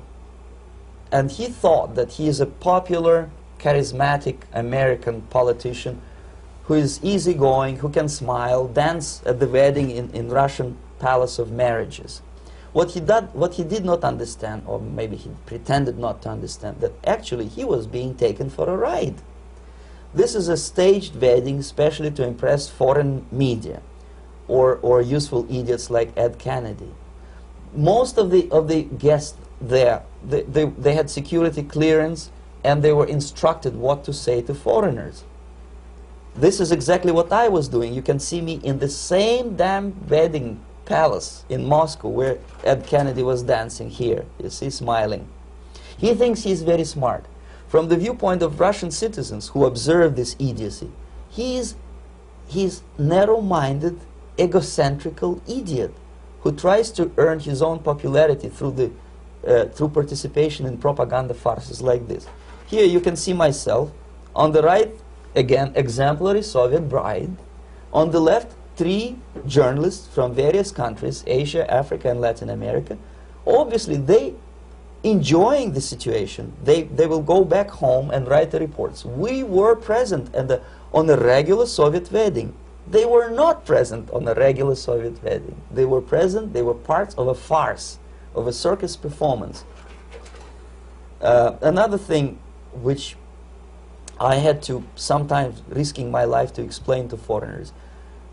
and he thought that he is a popular, charismatic American politician who is easygoing, who can smile, dance at the wedding in Russian palace of marriages. What he did not understand, or maybe he pretended not to understand, that actually he was being taken for a ride. This is a staged wedding especially to impress foreign media or useful idiots like Ed Kennedy. Most of the guests there, they had security clearance, and they were instructed what to say to foreigners. This is exactly what I was doing. You can see me in the same damn wedding palace in Moscow where Ed Kennedy was dancing here. You see, smiling. He thinks he's very smart. From the viewpoint of Russian citizens who observe this idiocy, he's narrow-minded, egocentrical idiot who tries to earn his own popularity through participation in propaganda farces like this. Here you can see myself. On the right, again, exemplary Soviet bride. On the left, 3 journalists from various countries, Asia, Africa, and Latin America. Obviously, they enjoying the situation. They will go back home and write the reports. We were present on a regular Soviet wedding. They were not present on a regular Soviet wedding. They were present, they were parts of a farce, of a circus performance. Another thing which I had to, sometimes risking my life, to explain to foreigners.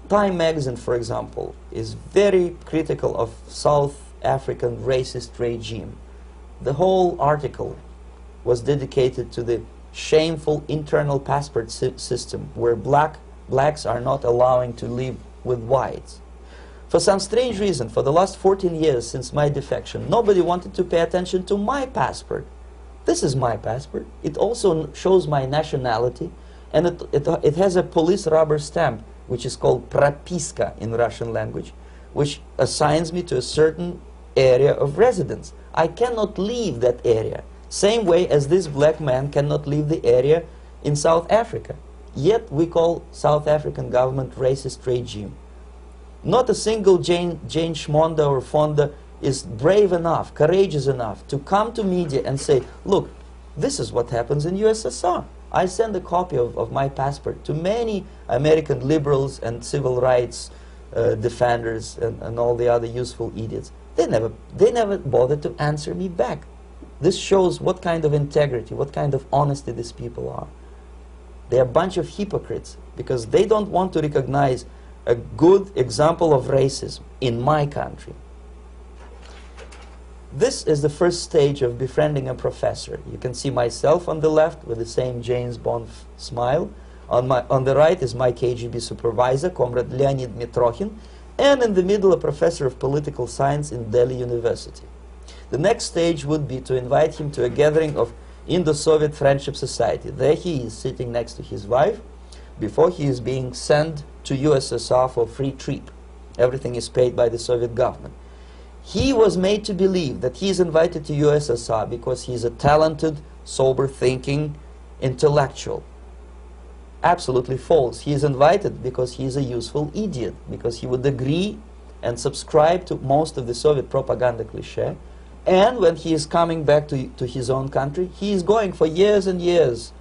Time magazine, for example, is very critical of South African racist regime. The whole article was dedicated to the shameful internal passport system where blacks are not allowing to live with whites. For some strange reason, for the last 14 years since my defection, nobody wanted to pay attention to my passport. This is my passport. It also shows my nationality, and it has a police rubber stamp, which is called propiska in Russian language, which assigns me to a certain area of residence. I cannot leave that area, same way as this black man cannot leave the area in South Africa. Yet we call South African government racist regime. Not a single Jane Schmonda or Fonda is brave enough, courageous enough to come to media and say, look, this is what happens in USSR. I send a copy of my passport to many American liberals and civil rights defenders and all the other useful idiots. They never bothered to answer me back. This shows what kind of integrity, what kind of honesty these people are. They're a bunch of hypocrites because they don't want to recognize a good example of racism in my country. This is the first stage of befriending a professor. You can see myself on the left with the same James Bond smile. On the right is my KGB supervisor, Comrade Leonid Mitrokhin, and in the middle a professor of political science in Delhi University. The next stage would be to invite him to a gathering of Indo-Soviet Friendship Society. There he is sitting next to his wife before he is being sent to USSR for free trip. Everything is paid by the Soviet government. He was made to believe that he is invited to USSR because he is a talented, sober-thinking intellectual. Absolutely false. He is invited because he is a useful idiot, because he would agree and subscribe to most of the Soviet propaganda cliché. And when he is coming back to his own country, he is going for years and years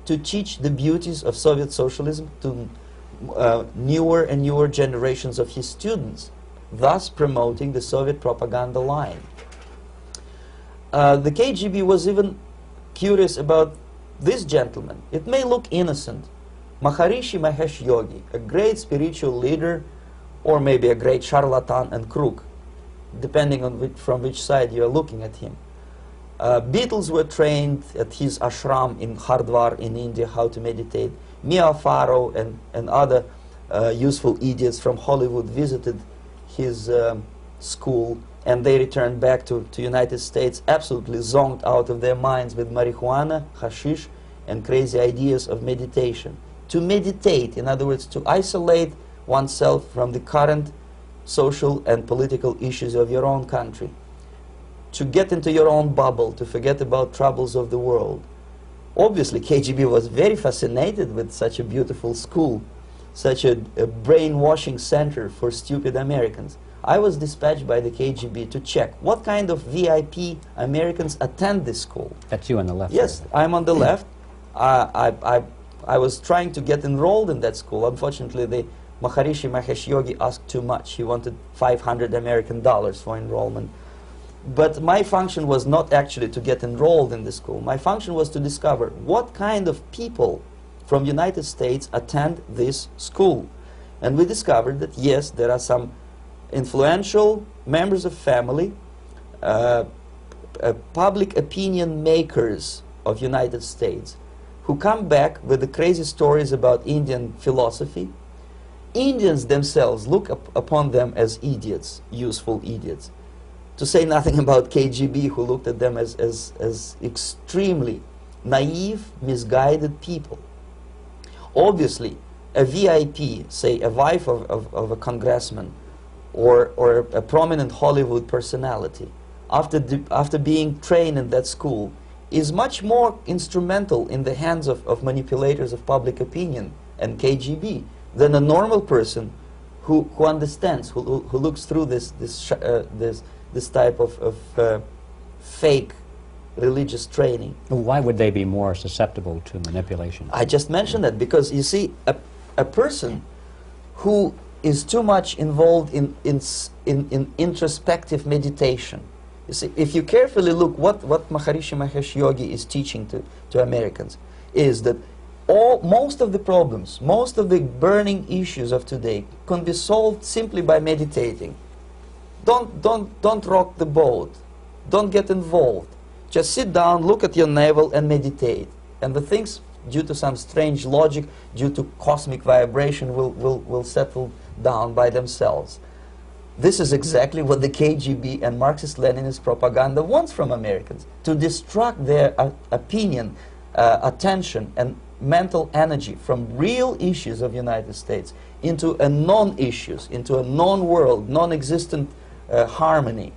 to teach the beauties of Soviet socialism to newer and newer generations of his students, thus promoting the Soviet propaganda line. The KGB was even curious about this gentleman. It may look innocent. Maharishi Mahesh Yogi, a great spiritual leader, or maybe a great charlatan and crook, depending on from which side you are looking at him. Beatles were trained at his ashram in Hardwar in India how to meditate. Mia Farrow and other useful idiots from Hollywood visited his school, and they returned back to United States absolutely zonked out of their minds with marijuana, hashish, and crazy ideas of meditation. To meditate, in other words, to isolate oneself from the current social and political issues of your own country, to get into your own bubble, to forget about troubles of the world. Obviously, KGB was very fascinated with such a beautiful school, such a brainwashing center for stupid Americans. I was dispatched by the KGB to check what kind of VIP Americans attend this school. That's you on the left. Yes, I'm on the left. I was trying to get enrolled in that school. Unfortunately, the Maharishi Mahesh Yogi asked too much. He wanted $500 American for enrollment. But my function was not actually to get enrolled in the school. My function was to discover what kind of people from United States attend this school. And we discovered that, yes, there are some influential members of family, public opinion makers of United States, who come back with the crazy stories about Indian philosophy. Indians themselves look upon them as idiots, useful idiots. To say nothing about KGB, who looked at them as extremely naive, misguided people. Obviously, a VIP, say a wife of a congressman, or a prominent Hollywood personality, after being trained in that school, is much more instrumental in the hands of manipulators of public opinion and KGB than a normal person who understands, who looks through this type of fake religious training. Why would they be more susceptible to manipulation? I just mentioned that because, you see, a person who is too much involved in introspective meditation. You see, if you carefully look what Maharishi Mahesh Yogi is teaching to Americans, is that most of the problems, most of the burning issues of today can be solved simply by meditating. Don't rock the boat. Don't get involved. Just sit down, look at your navel, and meditate. And the things, due to some strange logic, due to cosmic vibration, will settle down by themselves. This is exactly what the KGB and Marxist-Leninist propaganda wants from Americans, to distract their opinion, attention, and mental energy from real issues of the United States into a non-issues, into a non-world, non-existent harmony.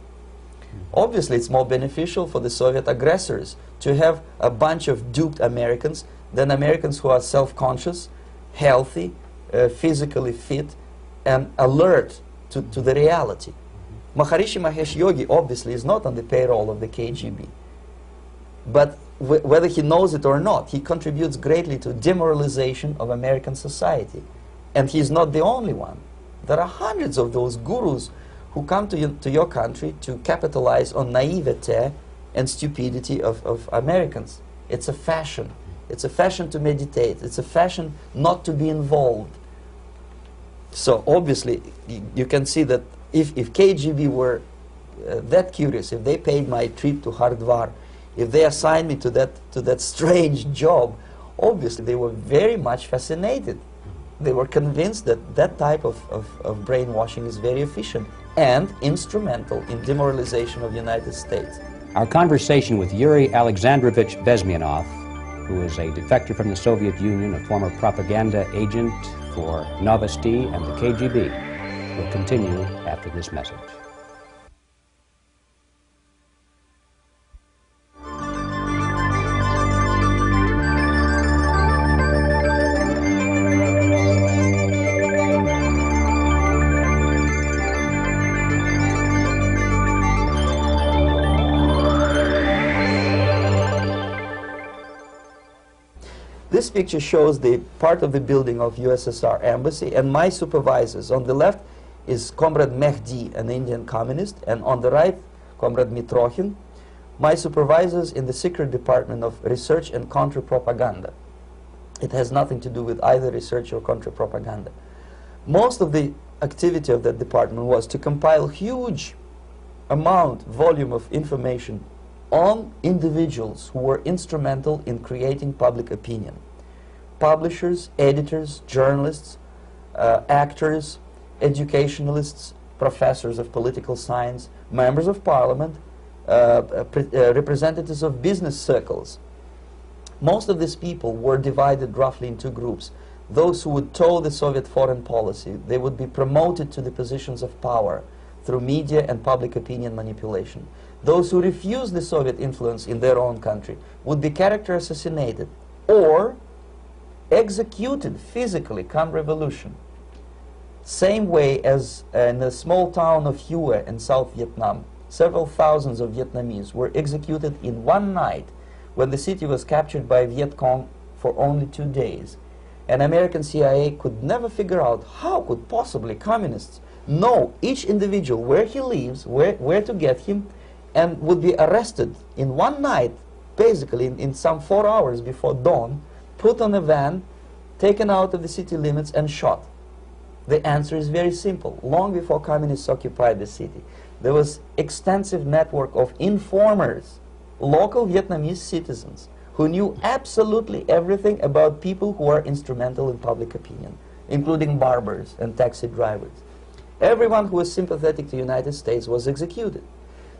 Obviously, it's more beneficial for the Soviet aggressors to have a bunch of duped Americans than Americans who are self-conscious, healthy, physically fit, and alert to the reality. Maharishi Mahesh Yogi obviously is not on the payroll of the KGB. But whether he knows it or not, he contributes greatly to demoralization of American society. And he's not the only one. There are hundreds of those gurus who come to your country to capitalize on naivete and stupidity of Americans. It's a fashion. It's a fashion to meditate. It's a fashion not to be involved. So obviously, you can see that if KGB were that curious, if they paid my trip to Hardwar, if they assigned me to that strange job, obviously they were very much fascinated. They were convinced that that type of brainwashing is very efficient and instrumental in demoralization of the United States. Our conversation with Iuri Alexandrovich Bezmenov, who is a defector from the Soviet Union, a former propaganda agent for Novosti and the KGB, will continue after this message. This picture shows the part of the building of USSR embassy, and my supervisors. On the left is Comrade Mehdi, an Indian communist, and on the right, Comrade Mitrokhin, my supervisors in the secret department of research and counter-propaganda. It has nothing to do with either research or counter-propaganda. Most of the activity of that department was to compile huge volume of information on individuals who were instrumental in creating public opinion. Publishers, editors, journalists, actors, educationalists, professors of political science, members of parliament, representatives of business circles. Most of these people were divided roughly in two groups. Those who would toe the Soviet foreign policy, they would be promoted to the positions of power through media and public opinion manipulation. Those who refused the Soviet influence in their own country would be character assassinated or executed physically come revolution. Same way as in the small town of Hue in South Vietnam, several thousands of Vietnamese were executed in one night when the city was captured by Viet Cong for only 2 days. And American CIA could never figure out how could possibly communists know each individual, where he lives, where to get him, and would be arrested in one night, basically in some 4 hours before dawn, put on a van, taken out of the city limits and shot. The answer is very simple. Long before communists occupied the city, there was extensive network of informers, local Vietnamese citizens, who knew absolutely everything about people who are instrumental in public opinion, including barbers and taxi drivers. Everyone who was sympathetic to the United States was executed.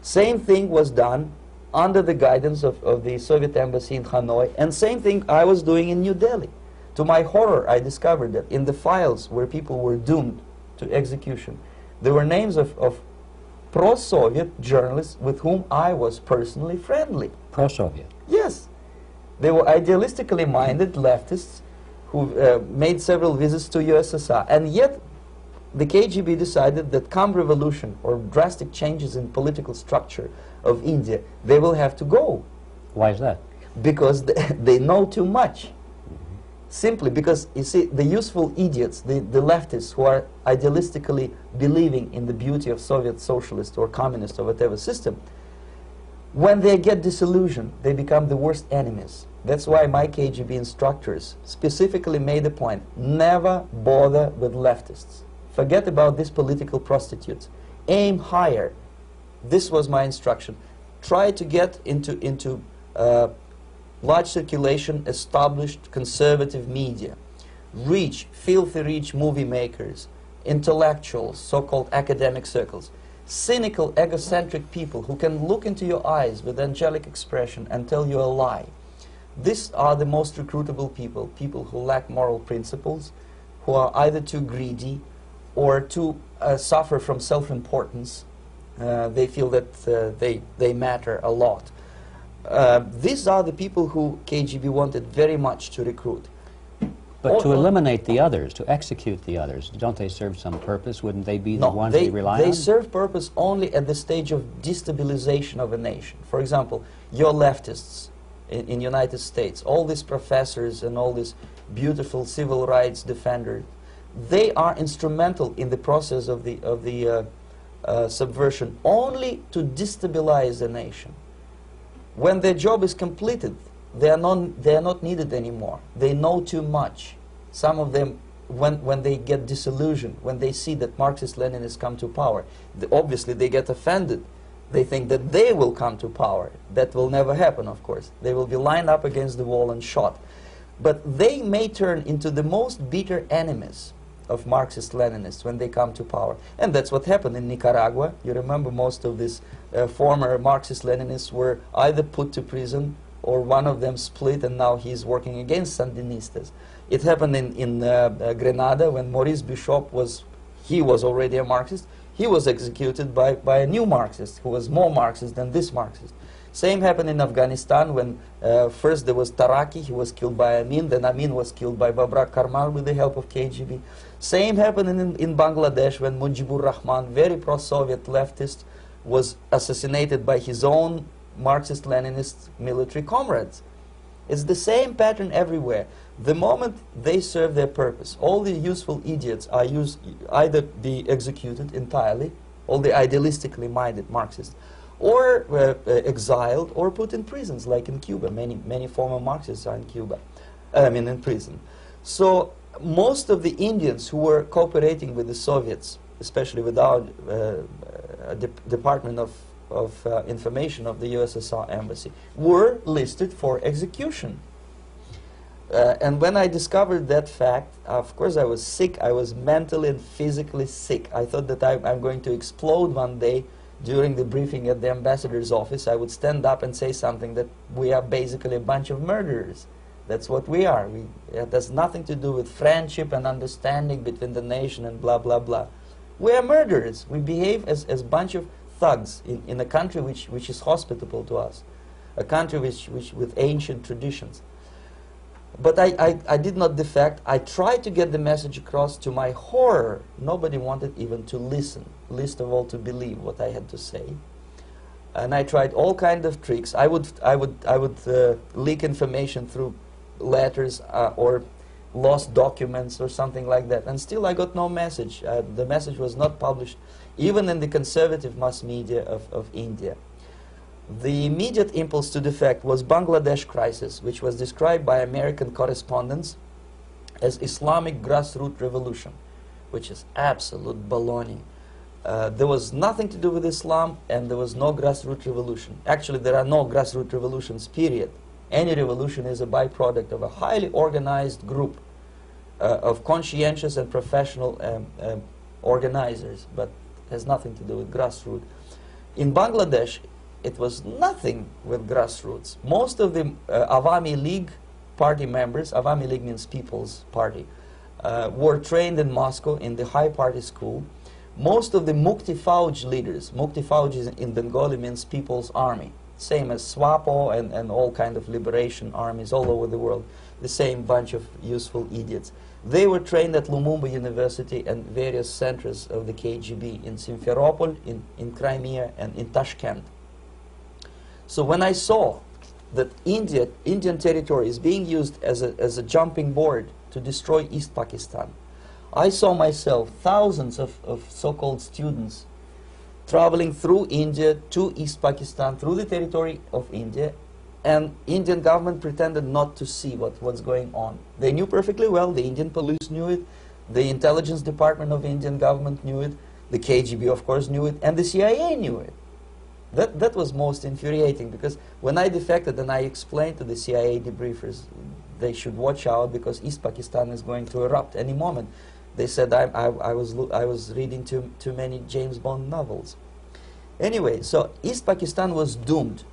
Same thing was done under the guidance of the Soviet embassy in Hanoi, and same thing I was doing in New Delhi. To my horror, I discovered that in the files where people were doomed to execution, there were names of pro-Soviet journalists with whom I was personally friendly. Pro-Soviet? Yes. They were idealistically minded leftists who made several visits to USSR, and yet the KGB decided that come revolution or drastic changes in political structure of India, they will have to go. Why is that? Because they know too much. Simply because, you see, the useful idiots, the leftists who are idealistically believing in the beauty of Soviet socialist or communist or whatever system, when they get disillusioned, they become the worst enemies. That's why my KGB instructors specifically made a point, never bother with leftists. Forget about these political prostitutes. Aim higher. This was my instruction. Try to get into large circulation, established conservative media. Rich, filthy rich movie makers, intellectuals, so-called academic circles. Cynical, egocentric people who can look into your eyes with angelic expression and tell you a lie. These are the most recruitable people, people who lack moral principles, who are either too greedy or too suffer from self-importance. They feel that they matter a lot. These are the people who KGB wanted very much to recruit. But to eliminate the others, to execute the others, don't they serve some purpose? Wouldn't they be the ones they rely on? They serve purpose only at the stage of destabilization of a nation. For example, your leftists in United States, all these professors and all these beautiful civil rights defenders, they are instrumental in the process of the subversion only to destabilize the nation. When their job is completed, they are not needed anymore. They know too much. Some of them, when they get disillusioned, when they see that Marxist-Leninists come to power, obviously they get offended. They think that they will come to power. That will never happen, of course. They will be lined up against the wall and shot. But they may turn into the most bitter enemies of Marxist-Leninists when they come to power. And that's what happened in Nicaragua. You remember most of these former Marxist-Leninists were either put to prison or one of them split, and now he's working against Sandinistas. It happened in Grenada when Maurice Bishop was already a Marxist. He was executed by a new Marxist who was more Marxist than this Marxist. Same happened in Afghanistan when first there was Taraki, he was killed by Amin, then Amin was killed by Babrak Karmal with the help of KGB. Same happened in Bangladesh when Mujibur Rahman, very pro-Soviet leftist, was assassinated by his own Marxist-Leninist military comrades. It's the same pattern everywhere. The moment they serve their purpose, all the useful idiots are either be executed entirely, all the idealistically minded Marxists, or exiled or put in prisons, like in Cuba. Many former Marxists are in Cuba, in prison. So most of the Indians who were cooperating with the Soviets, especially with our Department of Information of the USSR Embassy, were listed for execution. And when I discovered that fact, of course I was sick. I was mentally and physically sick. I thought that I'm going to explode one day during the briefing at the ambassador's office. I would stand up and say something that we are basically a bunch of murderers. That's what we are. It has nothing to do with friendship and understanding between the nation and blah, blah, blah. We are murderers. We behave as a bunch of thugs in a country which is hospitable to us, a country which with ancient traditions. But I did not defect. I tried to get the message across. To my horror, nobody wanted even to listen, least of all to believe what I had to say. And I tried all kinds of tricks. I would leak information through letters or lost documents or something like that. And still I got no message. The message was not published, even in the conservative mass media of India. The immediate impulse to defect was Bangladesh crisis, which was described by American correspondents as Islamic grassroots revolution, which is absolute baloney. There was nothing to do with Islam, and there was no grassroots revolution. Actually, there are no grassroots revolutions, period. Any revolution is a byproduct of a highly organized group of conscientious and professional organizers, but has nothing to do with grassroots. In Bangladesh, it was nothing with grassroots. Most of the Awami League party members, Awami League means People's Party, were trained in Moscow in the high party school. Most of the Mukti Fauj leaders, Mukti Fauj in Bengali means People's Army, same as SWAPO and all kind of liberation armies all over the world, the same bunch of useful idiots. They were trained at Lumumba University and various centers of the KGB in Simferopol, in Crimea, and in Tashkent. So when I saw that Indian territory is being used as a jumping board to destroy East Pakistan, I saw myself thousands of so-called students traveling through India to East Pakistan, through the territory of India, and Indian government pretended not to see what's going on. They knew perfectly well, the Indian police knew it, the intelligence department of Indian government knew it, the KGB of course knew it, and the CIA knew it. That was most infuriating, because when I defected and I explained to the CIA debriefers they should watch out because East Pakistan is going to erupt any moment, they said I was reading too many James Bond novels. Anyway, so East Pakistan was doomed.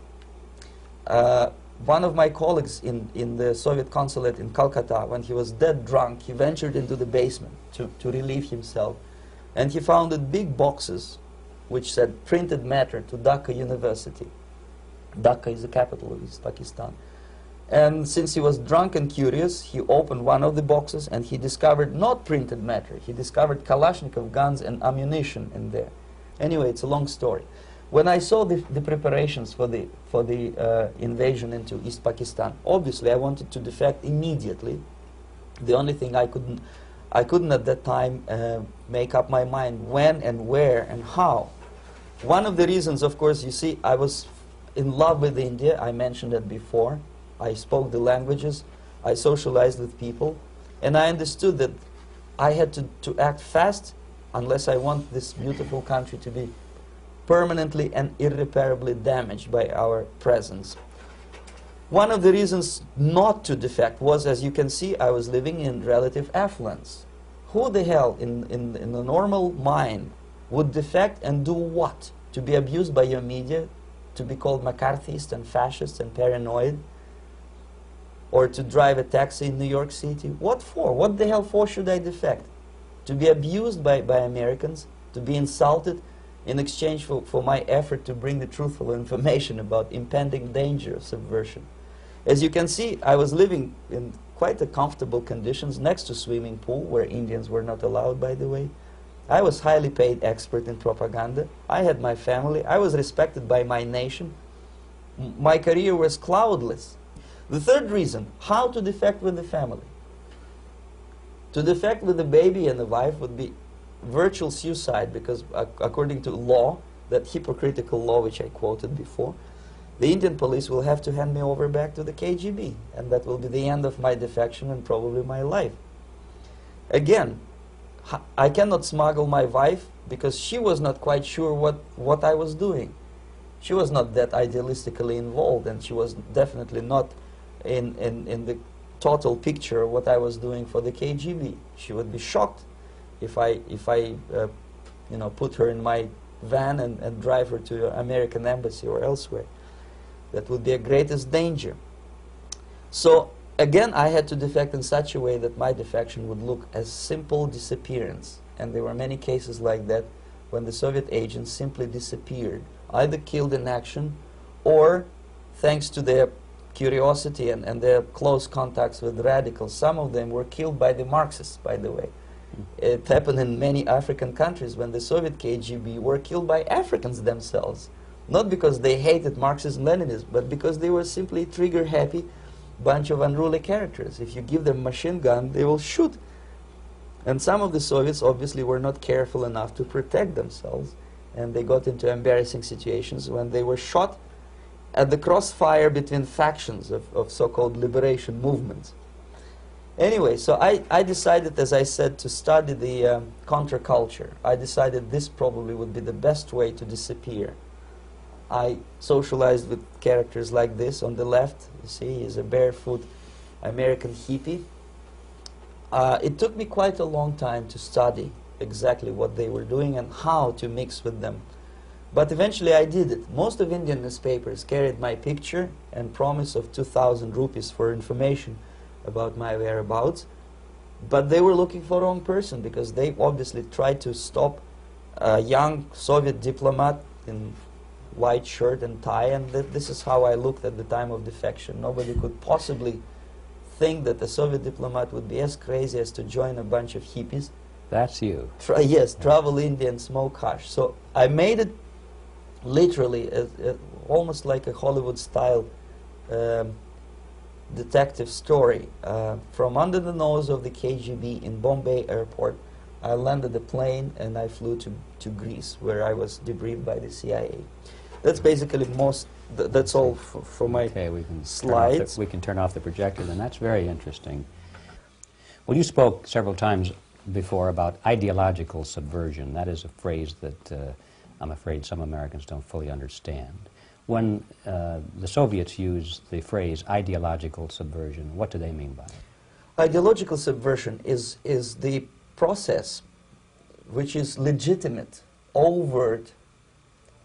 One of my colleagues in the Soviet consulate in Calcutta, when he was dead drunk, he ventured into the basement to relieve himself, and he found big boxes which said printed matter to Dhaka University. Dhaka is the capital of East Pakistan. And since he was drunk and curious, he opened one of the boxes and he discovered not printed matter. He discovered Kalashnikov guns and ammunition in there. Anyway, it's a long story. When I saw the preparations for the invasion into East Pakistan, obviously I wanted to defect immediately. The only thing I couldn't at that time make up my mind when and where and how. One of the reasons, of course, you see, I was in love with India. I mentioned it before. I spoke the languages. I socialized with people. And I understood that I had to act fast unless I want this beautiful country to be permanently and irreparably damaged by our presence. One of the reasons not to defect was, as you can see, I was living in relative affluence. Who the hell in a normal mind would defect and do what? To be abused by your media, to be called McCarthyist and fascist and paranoid, or to drive a taxi in New York City? What for? What the hell for should I defect? To be abused by Americans, to be insulted in exchange for my effort to bring the truthful information about impending danger of subversion. As you can see, I was living in quite a comfortable conditions next to swimming pool, where Indians were not allowed, by the way. I was highly paid expert in propaganda. I had my family. I was respected by my nation. My career was cloudless. The third reason, how to defect with the family. To defect with the baby and the wife would be virtual suicide, because according to law, that hypocritical law which I quoted before, the Indian police will have to hand me over back to the KGB, and that will be the end of my defection and probably my life. Again, I cannot smuggle my wife because she was not quite sure what I was doing. She was not that idealistically involved, and she was definitely not in the total picture of what I was doing for the KGB. She would be shocked if I you know, put her in my van and drive her to the American embassy or elsewhere. That would be a greatest danger. So again, I had to defect in such a way that my defection would look as simple disappearance. And there were many cases like that when the Soviet agents simply disappeared, either killed in action or, thanks to their curiosity and their close contacts with radicals, some of them were killed by the Marxists, by the way. It happened in many African countries when the Soviet KGB were killed by Africans themselves. Not because they hated Marxism-Leninism, but because they were simply trigger-happy bunch of unruly characters. If you give them a machine gun, they will shoot. And some of the Soviets obviously were not careful enough to protect themselves, and they got into embarrassing situations when they were shot at the crossfire between factions of so-called liberation movements. Anyway, so I decided, as I said, to study the counterculture. I decided this probably would be the best way to disappear. I socialized with characters like this. On the left, you see, he's a barefoot American hippie. It took me quite a long time to study exactly what they were doing and how to mix with them. But eventually I did it. Most of Indian newspapers carried my picture and promise of 2,000 rupees for information about my whereabouts. But they were looking for the wrong person, because they obviously tried to stop a young Soviet diplomat in white shirt and tie, and this is how I looked at the time of defection. Nobody could possibly think that a Soviet diplomat would be as crazy as to join a bunch of hippies. That's you. Yes, travel India and smoke hash. So I made it literally almost like a Hollywood-style detective story. From under the nose of the KGB in Bombay airport, I landed the plane and I flew to Greece, where I was debriefed by the CIA. That's basically that's all for my slides. We can turn off the projector, then. That's very interesting. Well, you spoke several times before about ideological subversion. That is a phrase that I'm afraid some Americans don't fully understand. When the Soviets use the phrase ideological subversion, what do they mean by it? Ideological subversion is the process which is legitimate, overt,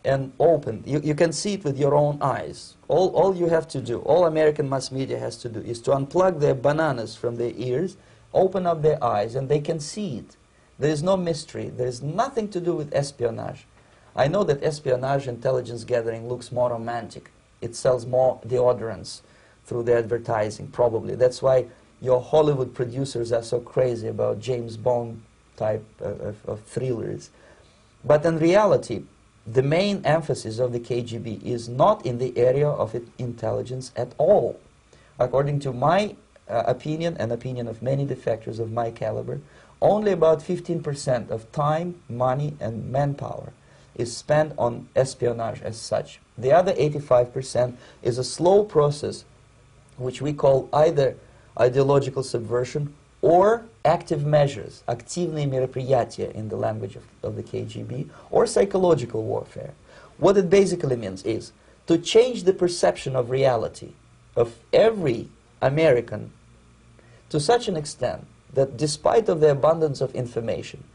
and open. You can see it with your own eyes. All you have to do, all American mass media has to do, is to unplug their bananas from their ears, open up their eyes, and they can see it. There is no mystery. There is nothing to do with espionage. I know that espionage intelligence gathering looks more romantic. It sells more deodorants through the advertising, probably. That's why your Hollywood producers are so crazy about James Bond type of thrillers. But in reality, the main emphasis of the KGB is not in the area of intelligence at all. According to my opinion and opinion of many defectors of my caliber, only about 15% of time, money, and manpower is spent on espionage as such. The other 85% is a slow process which we call either ideological subversion or active measures, активные мероприятия in the language of the KGB, or psychological warfare. What it basically means is to change the perception of reality of every American to such an extent that despite of the abundance of information,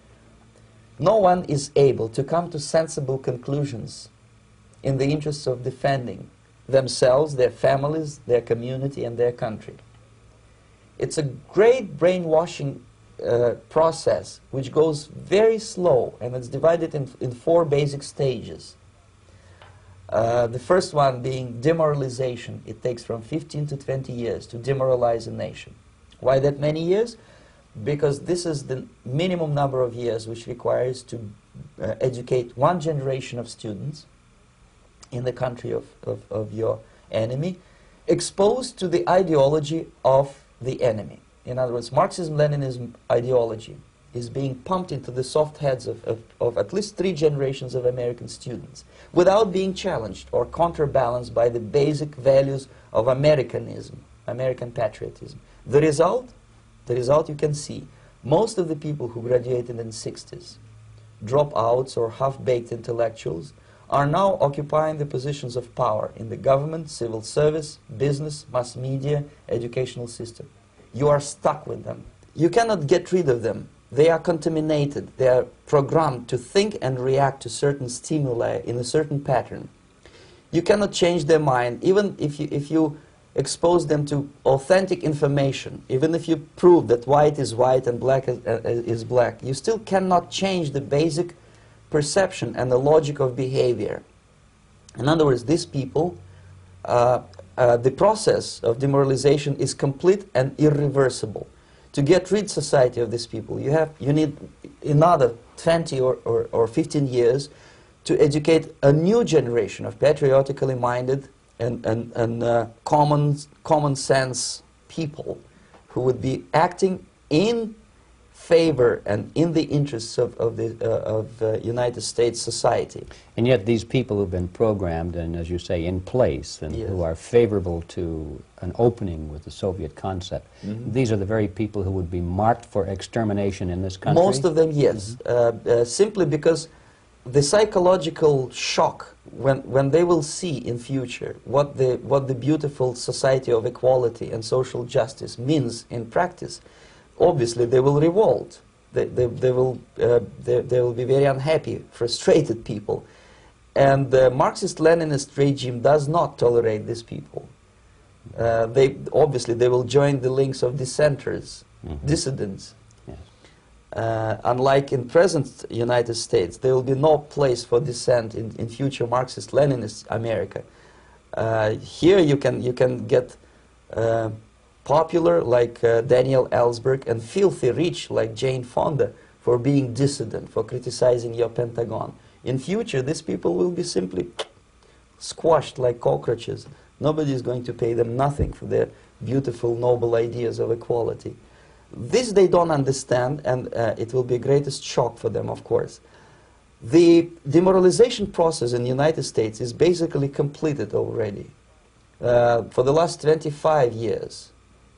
no one is able to come to sensible conclusions in the interests of defending themselves, their families, their community, and their country. It's a great brainwashing process which goes very slow, and it's divided in 4 basic stages. The first one being demoralization. It takes from 15 to 20 years to demoralize a nation. Why that many years? Because this is the minimum number of years which requires to educate 1 generation of students in the country of your enemy. exposed to the ideology of the enemy. In other words, Marxism-Leninism ideology is being pumped into the soft heads of at least 3 generations of American students without being challenged or counterbalanced by the basic values of Americanism, American patriotism. The result you can see. Most of the people who graduated in the 60s, dropouts or half-baked intellectuals, are now occupying the positions of power in the government, civil service, business, mass media, educational system. You are stuck with them. You cannot get rid of them. They are contaminated. They are programmed to think and react to certain stimuli in a certain pattern. You cannot change their mind, even if you expose them to authentic information, even if you prove that white is white and black is black. You still cannot change the basic perception and the logic of behavior. In other words, these people, the process of demoralization is complete and irreversible. To get rid society of these people, you need another 20 or 15 years to educate a new generation of patriotically minded and common sense people who would be acting in favor and in the interests of United States society. And yet these people who've been programmed and, as you say, in place and Yes. who are favorable to an opening with the Soviet concept, these are the very people who would be marked for extermination in this country? Most of them, yes. Simply because the psychological shock when they will see in future what the beautiful society of equality and social justice means in practice, obviously they will revolt. They will be very unhappy, frustrated people. And the Marxist-Leninist regime does not tolerate these people. Obviously they will join the links of dissenters, dissidents. Unlike in present United States, there will be no place for dissent in future Marxist-Leninist America. Here you can get popular like Daniel Ellsberg and filthy rich like Jane Fonda for being dissident, for criticizing your Pentagon. In future, these people will be simply squashed like cockroaches. Nobody is going to pay them nothing for their beautiful, noble ideas of equality. This they don't understand, and it will be a greatest shock for them, of course. The demoralization process in the United States is basically completed already. For the last 25 years.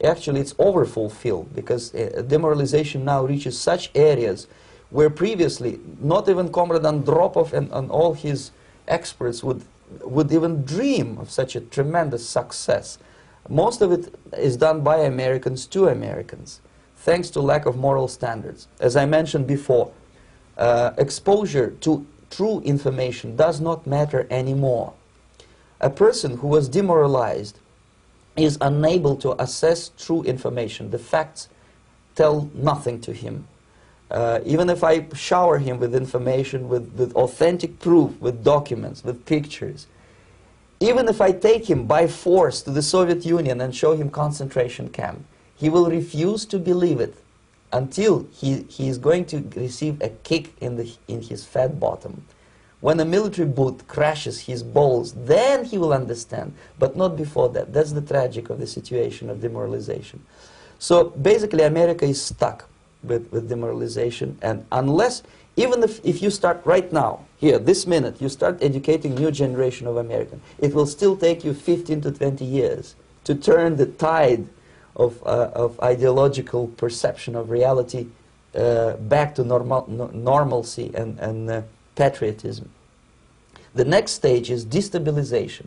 Actually, it's overfulfilled, because demoralization now reaches such areas where previously not even Comrade Andropov and all his experts would even dream of such a tremendous success. Most of it is done by Americans to Americans, thanks to lack of moral standards. As I mentioned before, exposure to true information does not matter anymore. A person who was demoralized is unable to assess true information. The facts tell nothing to him. Even if I shower him with information, with authentic proof, with documents, with pictures, even if I take him by force to the Soviet Union and show him concentration camp, he will refuse to believe it until he is going to receive a kick in his fat bottom. When a military boot crashes his balls, then he will understand, but not before that. That's the tragic of the situation of demoralization. So basically America is stuck with demoralization, and unless, even if you start right now, here, this minute, you start educating new generation of Americans, it will still take you 15 to 20 years to turn the tide of ideological perception of reality back to normalcy and patriotism. The next stage is destabilization.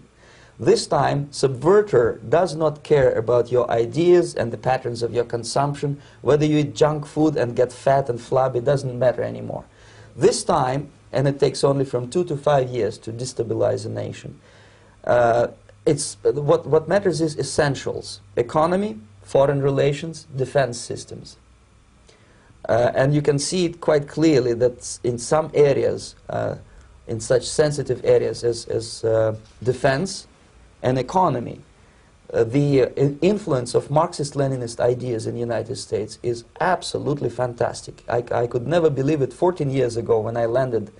This time, subverter does not care about your ideas and the patterns of your consumption. Whether you eat junk food and get fat and flabby, doesn't matter anymore. This time, and it takes only from 2 to 5 years to destabilize a nation, what matters is essentials: economy, foreign relations, defense systems. And you can see it quite clearly that in some areas, in such sensitive areas as defense and economy, the influence of Marxist-Leninist ideas in the United States is absolutely fantastic. I could never believe it 14 years ago when I landed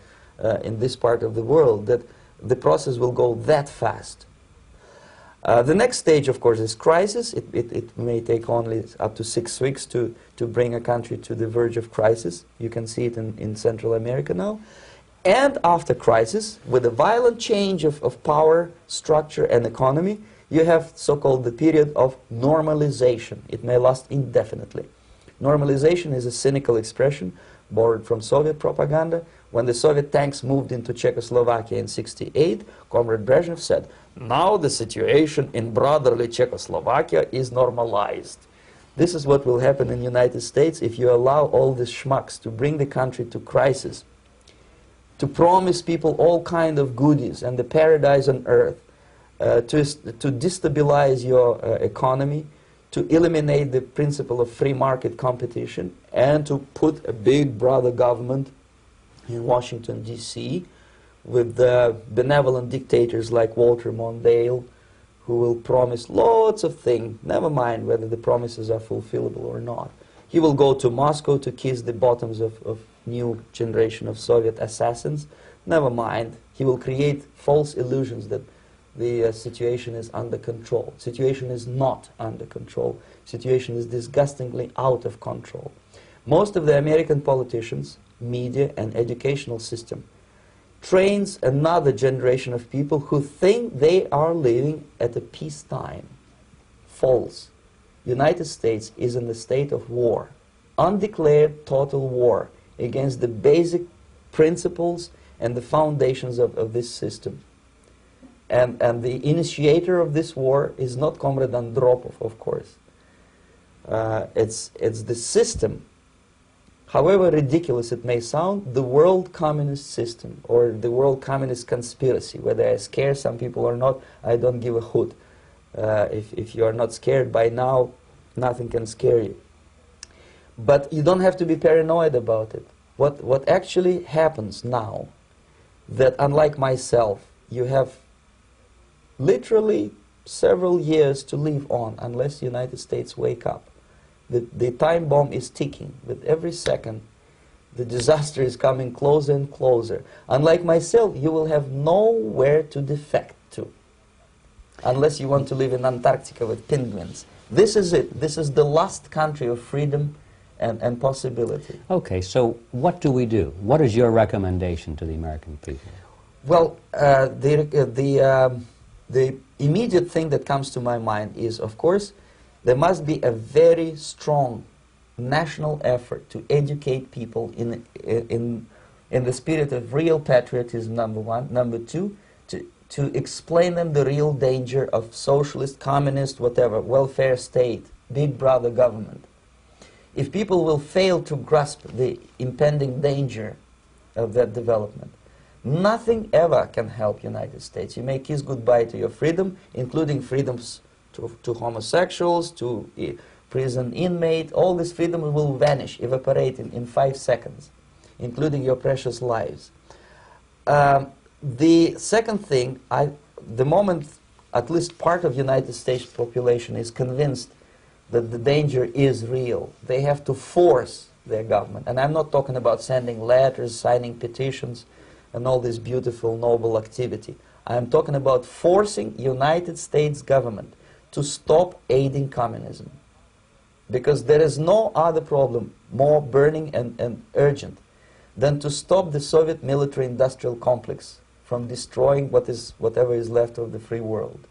in this part of the world, that the process will go that fast. The next stage, of course, is crisis. It may take only up to 6 weeks to bring a country to the verge of crisis. You can see it in Central America now. And after crisis, with a violent change of power, structure, and economy, you have so-called the period of normalization. It may last indefinitely. Normalization is a cynical expression borrowed from Soviet propaganda. When the Soviet tanks moved into Czechoslovakia in '68, Comrade Brezhnev said, "Now the situation in brotherly Czechoslovakia is normalized." This is what will happen in the United States if you allow all these schmucks to bring the country to crisis, to promise people all kind of goodies and the paradise on earth, to destabilize your economy, to eliminate the principle of free market competition, and to put a big brother government in Washington, D.C., with benevolent dictators like Walter Mondale, who will promise lots of things, never mind whether the promises are fulfillable or not. He will go to Moscow to kiss the bottoms of new generation of Soviet assassins, never mind. He will create false illusions that the situation is under control. Situation is not under control. Situation is disgustingly out of control. Most of the American politicians, media, and educational system trains another generation of people who think they are living at a peacetime. False. United States is in a state of war, undeclared total war against the basic principles and the foundations of this system. And the initiator of this war is not Comrade Andropov, of course. It's the system. However ridiculous it may sound, the world communist system or the world communist conspiracy, whether I scare some people or not, I don't give a hoot. If you are not scared by now, nothing can scare you. But you don't have to be paranoid about it. What actually happens now, that unlike myself, you have literally several years to live on unless the United States wake up. The time bomb is ticking. With every second, the disaster is coming closer and closer. Unlike myself, you will have nowhere to defect to, unless you want to live in Antarctica with penguins. This is it. This is the last country of freedom and possibility. Okay, so what do we do? What is your recommendation to the American people? Well, the immediate thing that comes to my mind is, of course, there must be a very strong national effort to educate people in the spirit of real patriotism, number one. Number two, to explain them the real danger of socialist, communist, whatever, welfare state, big brother government. If people will fail to grasp the impending danger of that development, nothing ever can help United States. You may kiss goodbye to your freedom, including freedoms to homosexuals, to prison inmate. All this freedom will vanish, evaporate in 5 seconds, including your precious lives. The second thing, the moment at least part of United States population is convinced that the danger is real, they have to force their government. And I'm not talking about sending letters, signing petitions, and all this beautiful, noble activity. I'm talking about forcing United States government to stop aiding communism. Because there is no other problem more burning and urgent than to stop the Soviet military-industrial complex from destroying whatever is left of the free world.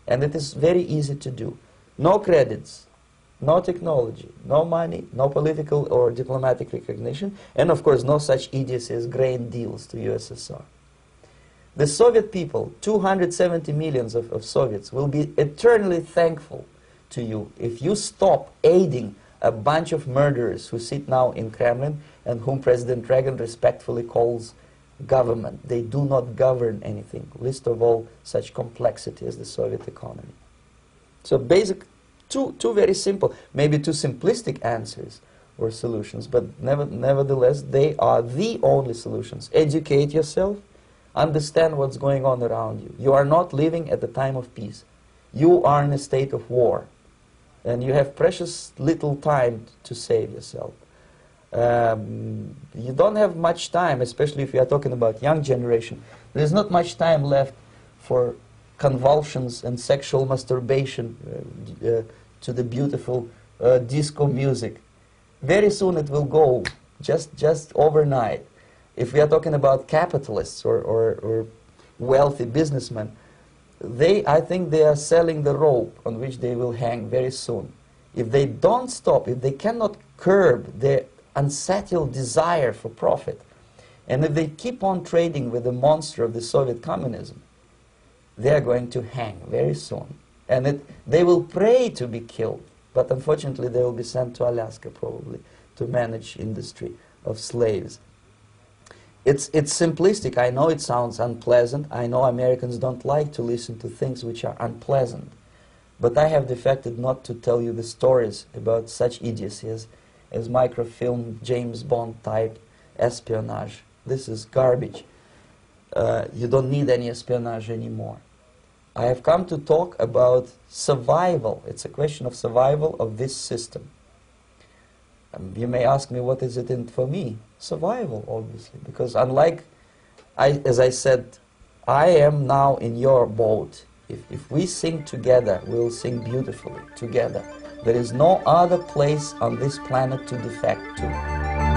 And it is very easy to do. No credits, no technology, no money, no political or diplomatic recognition, and of course no such idiocy as grain deals to USSR. The Soviet people, 270 millions of Soviets, will be eternally thankful to you if you stop aiding a bunch of murderers who sit now in Kremlin and whom President Reagan respectfully calls government. They do not govern anything, least of all such complexity as the Soviet economy. So basic, two very simple, maybe too simplistic answers or solutions, but nevertheless they are the only solutions. Educate yourself, understand what's going on around you. You are not living at the time of peace. You are in a state of war, and you have precious little time to save yourself. You don't have much time, especially if you are talking about young generation. There's not much time left for convulsions and sexual masturbation to the beautiful disco music. Very soon it will go, just overnight. If we are talking about capitalists or wealthy businessmen, I think they are selling the rope on which they will hang very soon. If they don't stop, if they cannot curb their unsettled desire for profit, and if they keep on trading with the monster of the Soviet communism, they are going to hang very soon. And they will pray to be killed, but unfortunately they will be sent to Alaska probably to manage industry of slaves. It's simplistic. I know it sounds unpleasant. I know Americans don't like to listen to things which are unpleasant. But I have defected not to tell you the stories about such idiocy as microfilm, James Bond type espionage. This is garbage. You don't need any espionage anymore. I have come to talk about survival. It's a question of survival of this system. You may ask me, what is it in for me? Survival, obviously, because unlike, as I said, I am now in your boat. If we sing together, we will sing beautifully together. There is no other place on this planet to defect to.